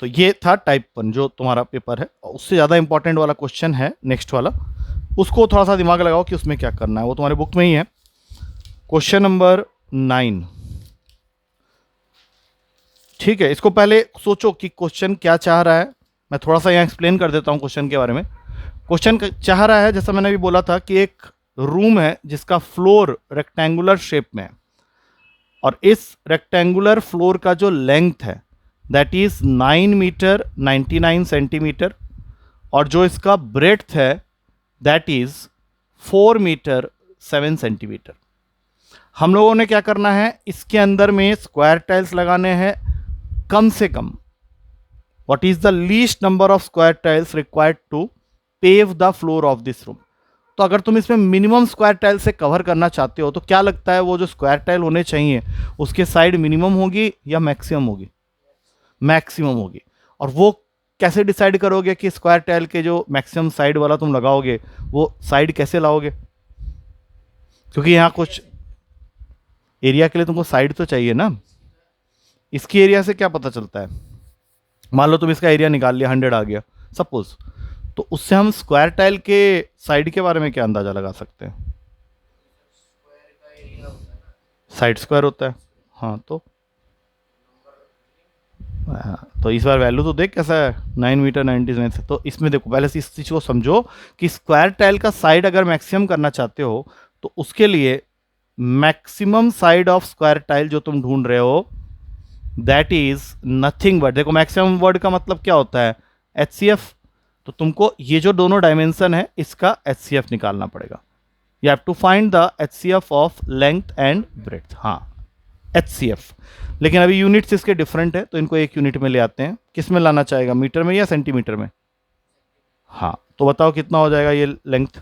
Speaker 1: तो ये था टाइप 1 जो तुम्हारा पेपर है। उससे ज़्यादा इंपॉर्टेंट वाला क्वेश्चन है नेक्स्ट वाला, उसको थोड़ा सा दिमाग लगाओ कि उसमें क्या करना है, वो तुम्हारे बुक में ही है। Question number 9। ठीक है, इसको पहले सोचो कि क्वेश्चन क्या चाह रहा है। मैं थोड़ा सा यहाँ एक्सप्लेन कर देता हूँ क्वेश्चन के बारे में। क्वेश्चन चाह रहा है, जैसा मैंने अभी बोला था, कि एक रूम है जिसका फ्लोर रेक्टेंगुलर शेप में है, और इस रेक्टेंगुलर फ्लोर का जो लेंथ है दैट इज 9 मीटर 99 सेंटीमीटर, और जो इसका ब्रेड्थ है दैट इज 4 मीटर 7 सेंटीमीटर। हम लोगों ने क्या करना है, इसके अंदर में स्क्वायर टाइल्स लगाने हैं कम से कम। What is the least number of square tiles required to pave the floor of this room. तो अगर तुम इसमें मिनिमम स्क्वायर टाइल से कवर करना चाहते हो तो क्या लगता है वो जो स्क्वायर टाइल होने चाहिए उसके साइड मिनिमम होगी या मैक्सिमम होगी? मैक्सिमम होगी। और वो कैसे डिसाइड करोगे कि स्क्वायर टाइल के जो मैक्सिमम साइड वाला तुम लगाओगे वो साइड कैसे लाओगे? क्योंकि यहाँ कुछ एरिया के लिए तुमको साइड तो चाहिए ना। इसकी एरिया से क्या पता चलता है? मान लो तुम इसका एरिया निकाल लिया, 100 आ गया सपोज, तो उससे हम स्क्वायर टाइल के साइड के बारे में क्या अंदाजा लगा सकते हैं?
Speaker 2: स्क्वायर का एरिया होता है ना,
Speaker 1: साइड स्क्वायर होता है। हाँ तो इस बार वैल्यू तो देख कैसा है, 9 मीटर 99 से। तो इसमें देखो, पहले से इस चीज़ को समझो कि स्क्वायर टाइल का साइड अगर मैक्सिमम करना चाहते हो तो उसके लिए maximum side of square tile जो तुम ढूंढ रहे हो दैट इज नथिंग बट, देखो मैक्सिमम वर्ड का मतलब क्या होता है? एचसीएफ। तो तुमको ये जो दोनों डायमेंशन है इसका एचसीएफ निकालना पड़ेगा। You have to find the HCF of length and breadth. हाँ, एचसीएफ। लेकिन अभी यूनिट्स इसके डिफरेंट है तो इनको एक यूनिट में ले आते हैं। किस में लाना चाहेगा, मीटर में या सेंटीमीटर में? हाँ, तो बताओ कितना हो जाएगा ये लेंथ?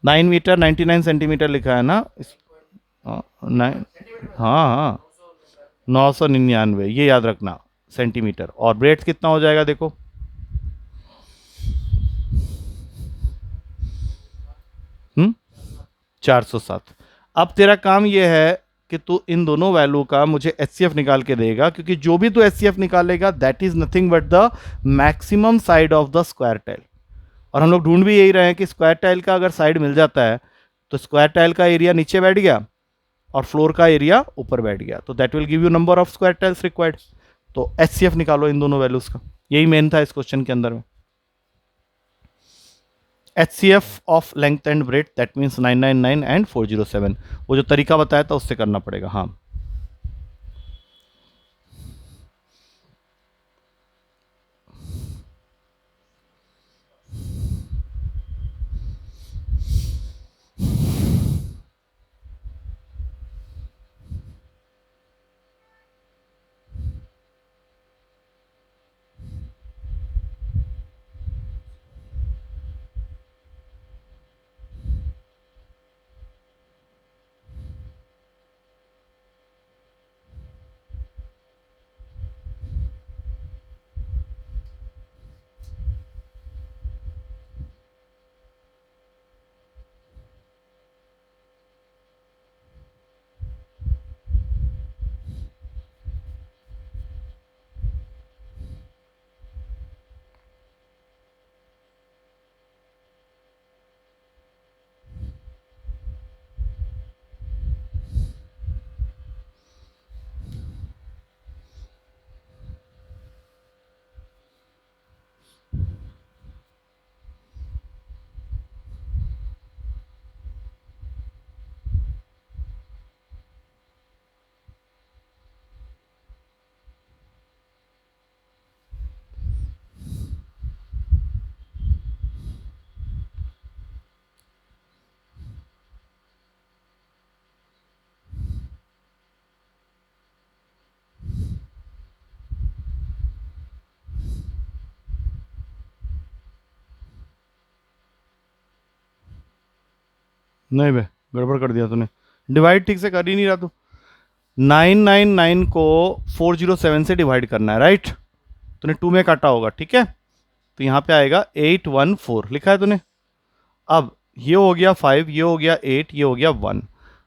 Speaker 1: 9 मीटर 99 सेंटीमीटर लिखा है ना इस, 9, हाँ हाँ 999, ये याद रखना सेंटीमीटर। और ब्रेड्थ कितना हो जाएगा देखो, हम्म 407। अब तेरा काम ये है कि तू इन दोनों वैल्यू का मुझे एचसीएफ निकाल के देगा, क्योंकि जो भी तू एचसीएफ निकालेगा that is nothing but the maximum side of the square tile. और हम लोग ढूंढ भी यही रहे हैं कि स्क्वायर टाइल का अगर साइड मिल जाता है तो स्क्वायर टाइल का एरिया नीचे बैठ गया और फ्लोर का एरिया ऊपर बैठ गया, तो that will give you number of square tiles required. तो एचसीएफ निकालो इन दोनों वैल्यूज का, यही मेन था इस क्वेश्चन के अंदर में। HCF of length and breadth that means 999 and 407, वो जो तरीका बताया था उससे करना पड़ेगा। हाँ, नहीं बे, गड़बड़ कर दिया तूने, डिवाइड ठीक से कर ही नहीं रहा तू। 999 को 407 से डिवाइड करना है, राइट। तूने 2 में काटा होगा, ठीक है। तो यहाँ पे आएगा 814 लिखा है तूने। अब ये हो गया 5, ये हो गया 8, ये हो गया 1।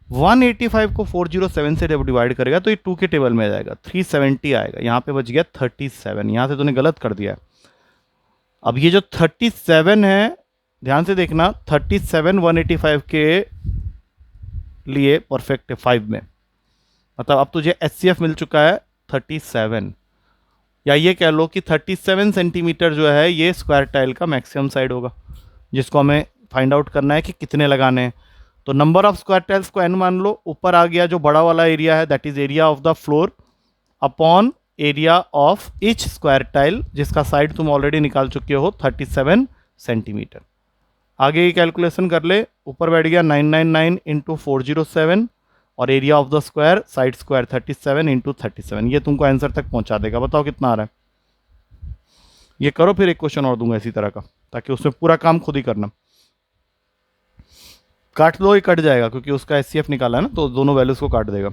Speaker 1: 185 को 407 से जब डिवाइड करेगा तो ये 2 के टेबल में आ जाएगा, 370 आएगा। यहाँ पे बच गया 37, यहाँ से तूने गलत कर दिया है। अब ये जो 37 है, ध्यान से देखना, 37 185 के लिए परफेक्ट है 5 में। मतलब अब तुझे एचसीएफ मिल चुका है 37, या ये कह लो कि 37 सेंटीमीटर जो है ये स्क्वायर टाइल का मैक्सिमम साइड होगा, जिसको हमें फाइंड आउट करना है कि कितने लगाने हैं। तो नंबर ऑफ स्क्वायर टाइल्स को n मान लो, ऊपर आ गया जो बड़ा वाला एरिया है that is area of the floor upon area of each square tile, जिसका साइड तुम ऑलरेडी निकाल चुके हो 37 सेंटीमीटर। आगे की कैलकुलेशन कर ले, ऊपर बैठ गया 999 इंटू 407 और area of the square side square 37 into 37, ये तुमको आंसर तक पहुंचा देगा। बताओ कितना आ रहा है। ये करो, फिर एक क्वेश्चन और दूंगा इसी तरह का, ताकि उसमें पूरा काम खुद ही करना। काट दो, ये कट जाएगा क्योंकि उसका एचसीएफ निकाला है ना, तो दोनों वैल्यूज को काट देगा।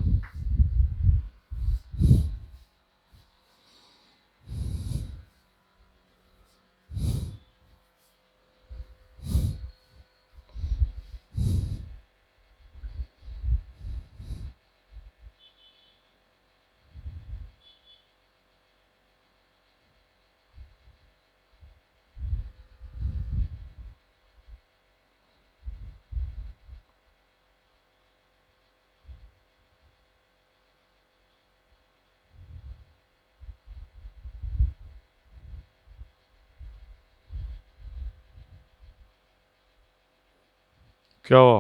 Speaker 1: क्या हुआ,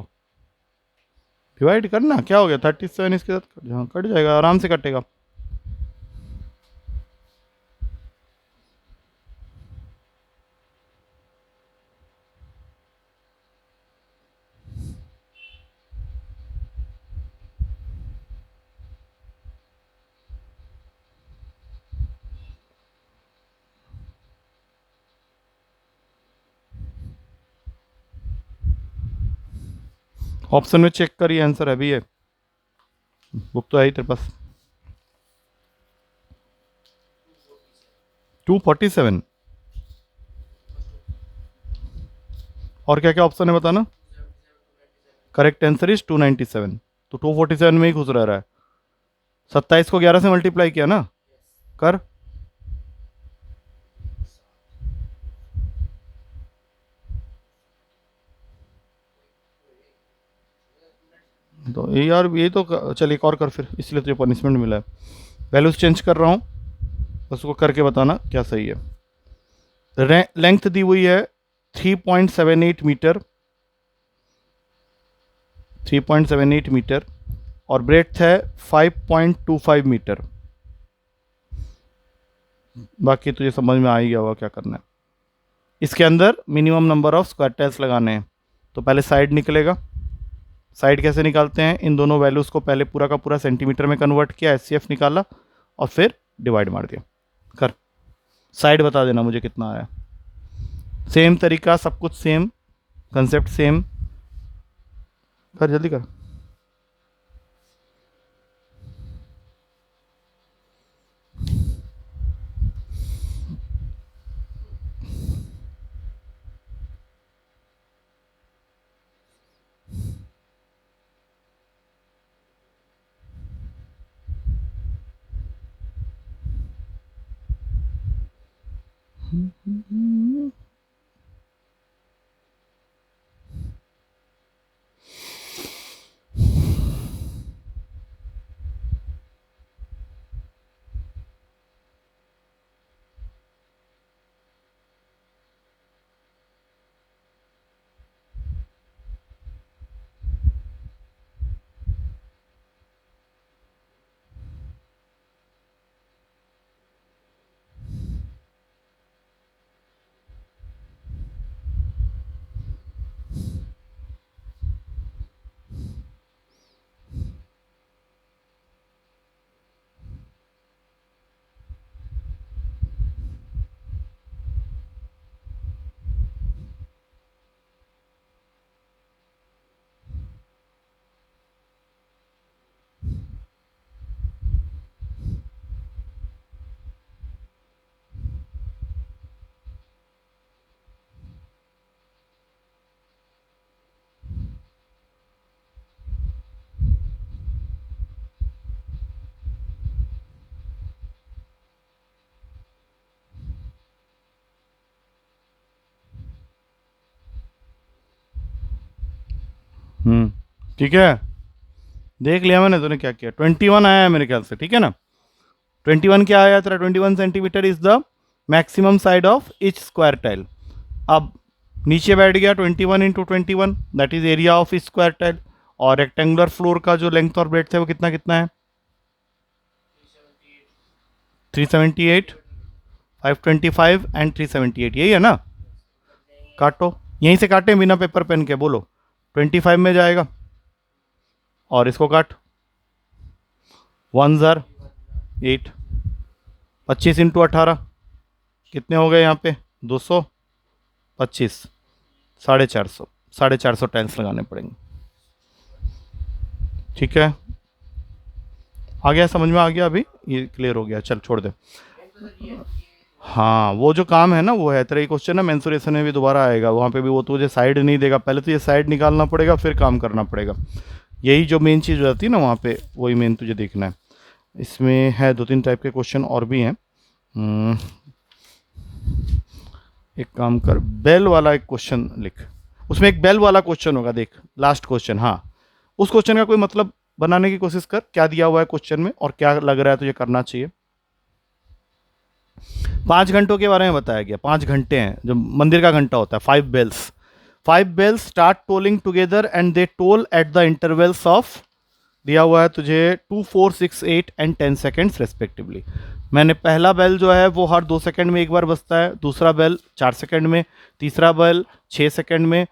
Speaker 1: डिवाइड करना, क्या हो गया 37 इसके साथ, हाँ कट जाएगा, आराम से कटेगा। ऑप्शन में चेक करिए, आंसर है भी है, बुक तो है ही तेरे पास। 247, और क्या क्या ऑप्शन है बताना। करेक्ट आंसर इज 297, तो 247 में ही खुश रह रहा है। 27 को 11 से मल्टीप्लाई किया ना, कर। तो ये यार, ये तो चल एक और कर फिर, इसलिए तुझे पनिशमेंट मिला है। वैल्यूज चेंज कर रहा हूँ, उसको करके बताना क्या सही है। लेंथ दी हुई है 3.78 मीटर, 3.78 मीटर, और ब्रेड्थ है 5.25 मीटर। बाकी तुझे समझ में आ ही गया होगा क्या करना है। इसके अंदर minimum number of square tiles लगाने हैं। तो पहले साइड निकलेगा, साइड कैसे निकालते हैं, इन दोनों वैल्यूज़ को पहले पूरा का पूरा सेंटीमीटर में कन्वर्ट किया, एचसीएफ निकाला और फिर डिवाइड मार दिया। कर, साइड बता देना मुझे कितना आया। सेम तरीका, सब कुछ सेम, कंसेप्ट सेम। कर जल्दी कर। ठीक है, देख लिया मैंने तूने क्या किया। 21 आया है मेरे ख्याल से, ठीक है ना। 21 क्या आया तेरा? 21 centimetre is the maximum side of each square tile. अब नीचे बैठ गया 21 into 21, that is area of each square tile. और रेक्टेंगुलर फ्लोर का जो लेंथ और ब्रेड्थ है वो कितना कितना है? 378, 525 एंड 378, यही है ना। काटो, यहीं से काटे बिना पेपर पेन के, बोलो। 25 में जाएगा और इसको काट, 1 ज़र 8, 25 इंटू 18 कितने हो गए यहाँ पे? 225, 450, 450 टाइल्स लगाने पड़ेंगे। ठीक है, आ गया, समझ में आ गया? अभी ये क्लियर हो गया, चल छोड़ दे। हाँ, वो जो काम है ना वो है तेरा। ये क्वेश्चन ना मेंसुरेशन में भी दोबारा आएगा, वहाँ पे भी वो तुझे साइड नहीं देगा, पहले तो ये साइड निकालना पड़ेगा फिर काम करना पड़ेगा। यही जो मेन चीज़ हो जाती है ना वहाँ पे, वही मेन तुझे देखना है। इसमें है 2-3 टाइप के क्वेश्चन और भी हैं। एक काम कर, बेल वाला एक क्वेश्चन लिख, उसमें एक बेल वाला क्वेश्चन होगा, देख लास्ट क्वेश्चन। हाँ, उस क्वेश्चन का कोई मतलब बनाने की कोशिश कर, क्या दिया हुआ है क्वेश्चन में और क्या लग रहा है तुझे करना चाहिए। 5 घंटों के बारे में बताया गया। 5 घंटे हैं, जो मंदिर का घंटा होता है। 5 bells, 5 bells start tolling together and they toll at the intervals of, दिया हुआ है तुझे 2, 4, 6, 8 एंड 10 सेकेंड्स रेस्पेक्टिवली। मैंने पहला बेल जो है वो हर 2 सेकेंड में एक बार बजता है, दूसरा बेल 4 सेकेंड में, तीसरा बेल 6 सेकेंड में,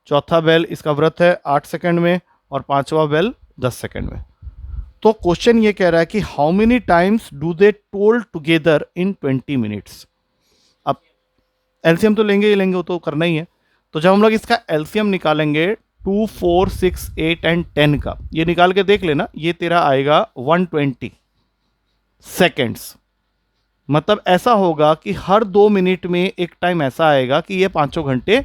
Speaker 1: चौथा बेल इसका व्रत है 8 सेकेंड में, और 5वां बेल 10 सेकेंड में। तो क्वेश्चन ये कह रहा है कि how many times do they toll together in 20 minutes. अब एलसीएम तो लेंगे ही लेंगे, वो तो करना ही है। तो जब हम लोग इसका एलसीएम निकालेंगे 2, 4, 6, 8 एंड 10 का, ये निकाल के देख लेना, ये तेरा आएगा 120 सेकेंड्स। मतलब ऐसा होगा कि हर 2 मिनट में एक टाइम ऐसा आएगा कि ये 5 घंटे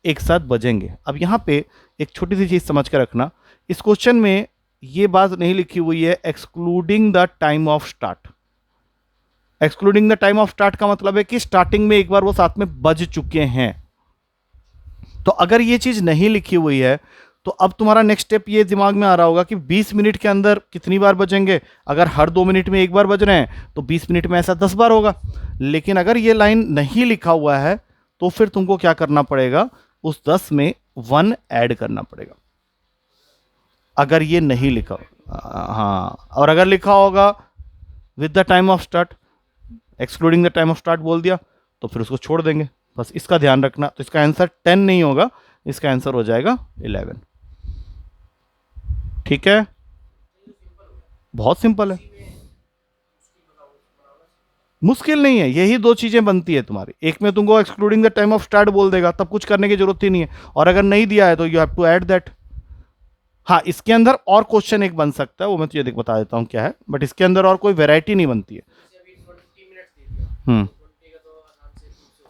Speaker 1: एक साथ बजेंगे। अब यहाँ पे एक छोटी सी चीज़ समझ के रखना, इस क्वेश्चन में ये बात नहीं लिखी हुई है excluding the time of start. Excluding the time of start का मतलब है कि स्टार्टिंग में एक बार वो साथ में बज चुके हैं। तो अगर ये चीज नहीं लिखी हुई है तो अब तुम्हारा नेक्स्ट स्टेप ये दिमाग में आ रहा होगा कि 20 मिनट के अंदर कितनी बार बजेंगे। अगर हर 2 मिनट में एक बार बज रहे हैं तो 20 मिनट में ऐसा 10 बार होगा। लेकिन अगर ये लाइन नहीं लिखा हुआ है तो फिर तुमको क्या करना पड़ेगा, उस 10 में 1 ऐड करना पड़ेगा, अगर ये नहीं लिखा। हाँ, और अगर लिखा होगा with the time of start, excluding the time of start बोल दिया तो फिर उसको छोड़ देंगे। बस इसका ध्यान रखना। तो इसका आंसर 10 नहीं होगा, इसका आंसर हो जाएगा 11। ठीक है, बहुत सिंपल है, मुश्किल नहीं है। यही 2 चीजें बनती है तुम्हारी। एक में तुमको excluding the time of start बोल देगा, तब कुछ करने की जरूरत ही नहीं है। और अगर नहीं दिया है तो you have to add that. हाँ, इसके अंदर और क्वेश्चन एक बन सकता है, वो मैं तुझे देख बता देता हूँ क्या है, बट इसके अंदर और कोई वेराइटी नहीं बनती है।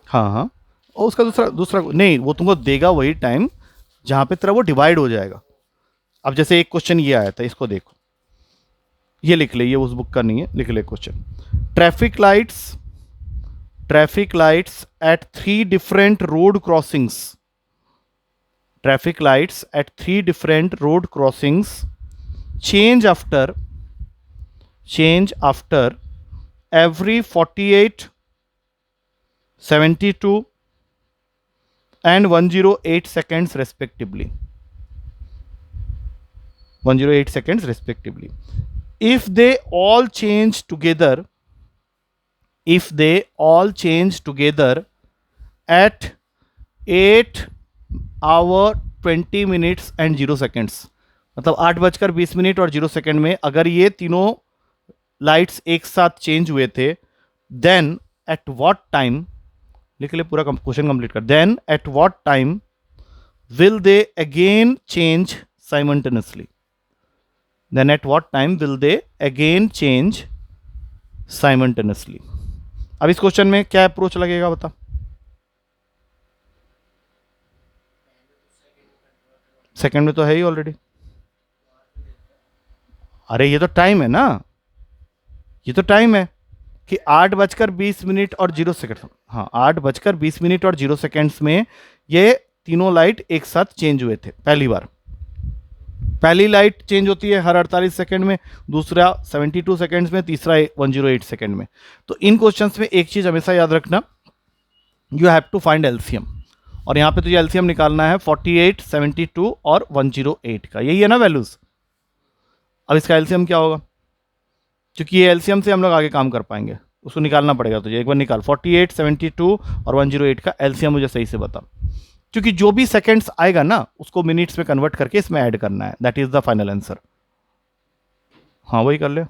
Speaker 1: हाँ हाँ, और उसका दूसरा दूसरा नहीं, वो तुमको देगा वही टाइम जहाँ पे तेरा वो डिवाइड हो जाएगा। अब जैसे एक क्वेश्चन ये आया था, इसको देखो, ये लिख ले, ये उस बुक का नहीं है, लिख ले question. Traffic lights at 3 different road crossings, traffic lights at 3 different road crossings change after every 48, 72 and 108 seconds respectively. 108 seconds respectively. If they all change together at 8 hour 20 minutes and 0 seconds, मतलब 8:20 और 0 second में अगर ये तीनों lights एक साथ change हुए थे, देन एट व्हाट टाइम, लिख ले पूरा क्वेश्चन कंप्लीट कर, then at what time will they again change simultaneously, then at what time will they again change simultaneously. अब इस क्वेश्चन में क्या अप्रोच लगेगा बता। सेकंड में तो है ही ऑलरेडी। अरे ये तो टाइम है ना, ये तो टाइम है कि 8:20 और 0 सेकेंड। हाँ, 8:20 और 0 सेकेंड्स में ये तीनों लाइट एक साथ चेंज हुए थे पहली बार। पहली लाइट चेंज होती है हर 48 सेकंड में, दूसरा 72 सेकंड्स में, तीसरा 108 सेकंड में। तो इन क्वेश्चंस में एक चीज़ हमेशा याद रखना, you have to find LCM, और यहाँ पे तुझे एलसीएम निकालना है 48, 72 और 108 का, यही है ना वैल्यूज़। अब इसका एलसीएम क्या होगा, क्योंकि ये एलसीएम से हम लोग आगे काम कर पाएंगे, उसको निकालना पड़ेगा तुझे। एक बार निकाल 48, 72 और 108 का एलसीएम मुझे सही से बता, क्योंकि जो भी सेकंड्स आएगा ना उसको मिनट्स में कन्वर्ट करके इसमें ऐड करना है, that is the final answer. हाँ वही कर ले।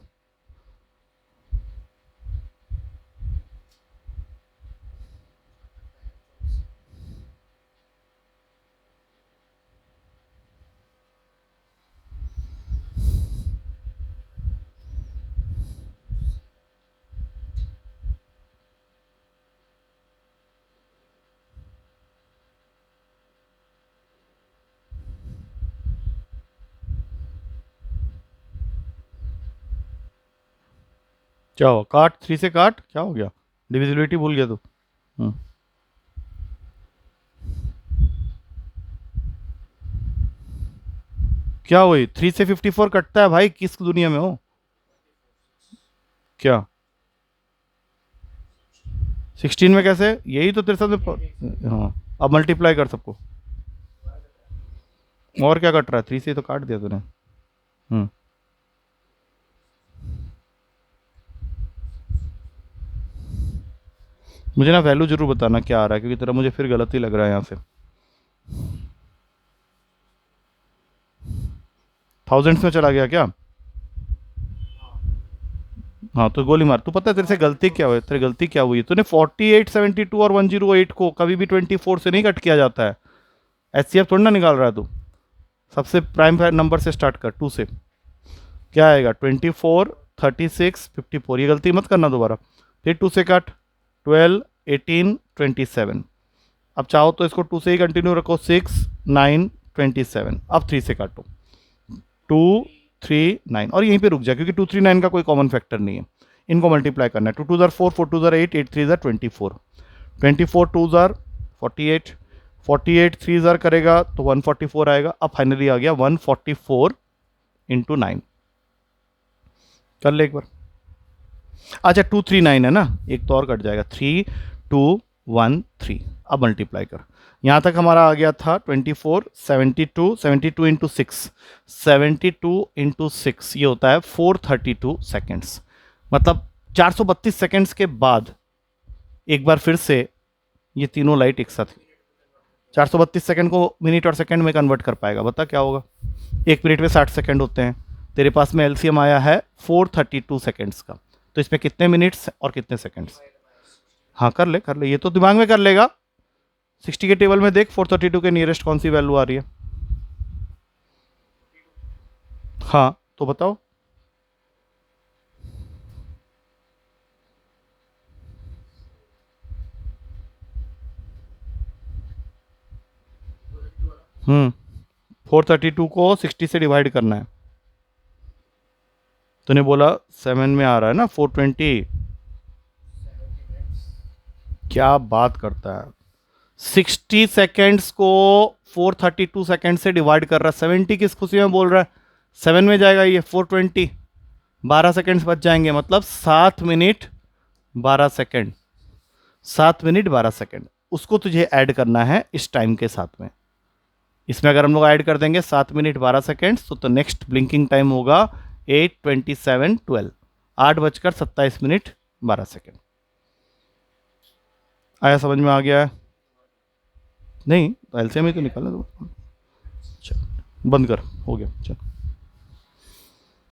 Speaker 1: क्या हुआ, काट, 3 से काट, क्या हो गया, डिविजिबिलिटी भूल गया तू। क्या हुई, 3 से 54 कटता है भाई, किस दुनिया में हो क्या, 16 में कैसे, यही तो तेरे साथ में। हाँ अब मल्टीप्लाई कर सबको, और क्या कट रहा है, 3 से तो काट दिया तूने। मुझे ना वैल्यू जरूर बताना क्या आ रहा है, क्योंकि तेरा मुझे फिर गलत ही लग रहा है यहाँ से। थाउजेंड्स में चला गया क्या, हाँ तो गोली मार। तू पता है तेरे से गलती क्या हुई, तेरी गलती क्या हुई, तूने 48, 72 और 108 को कभी भी 24 से नहीं कट किया जाता है, एचसीएफ थोड़ी ना निकाल रहा है तू। सबसे प्राइम नंबर से स्टार्ट कर, 2 से क्या आएगा, 24, 36, 54, ये गलती मत करना दोबारा। फिर 2 से काट, 12, 18, 27। अब चाहो तो इसको 2 से ही कंटिन्यू रखो, 6, 9, 27। अब 3 से काटो, 2, 3, 9, और यहीं पे रुक जा, क्योंकि 2, 3, 9 का कोई कॉमन फैक्टर नहीं है, इनको मल्टीप्लाई करना है। 2 2 4, 4 2 8, 8 3 24, 24 2 48, 48 3 करेगा तो 144 आएगा। अब फाइनली आ गया 144 इंटू 9, कर ले एक बार। अच्छा 2 3 9 है ना, एक तो और कट जाएगा, 3 2 1 3। अब मल्टीप्लाई कर, यहाँ तक हमारा आ गया था 24, 72, 72 इंटू 6, 72 इंटू 6 ये होता है 432 सेकेंड्स। मतलब 432 सेकेंड्स के बाद एक बार फिर से ये तीनों लाइट एक साथ, 432 सेकंड को मिनट और सेकंड में कन्वर्ट कर पाएगा, बता क्या होगा। एक मिनट में 60 सेकंड होते हैं, तेरे पास में एलसीएम आया है 432 सेकंड्स का, तो इसमें कितने मिनट्स और कितने सेकंड्स। हाँ कर ले, ये तो दिमाग में कर लेगा। 60 के टेबल में देख 432 के नियरेस्ट कौन सी वैल्यू आ रही है, हाँ तो बताओ। हम्म 432 को 60 से डिवाइड करना है, तूने बोला 7 में आ रहा है ना 420, क्या बात करता है, 60 सेकेंड्स को 432 सेकेंड से डिवाइड कर रहा है, 70 किस खुशी में बोल रहा है, 7 में जाएगा ये 420, 12 सेकेंड्स बच जाएंगे, मतलब 7 मिनट 12 सेकेंड, 7 मिनट 12 सेकेंड, उसको तुझे ऐड करना है इस टाइम के साथ में। इसमें अगर हम लोग ऐड कर देंगे 7 मिनट 12 सेकेंड्स तो नेक्स्ट ब्लिंकिंग टाइम होगा 8:27:12, 8:27:12। आया समझ में, आ गया है नहीं, तो एलसीएम ही तो निकालना, तो चल बंद कर, हो गया चल।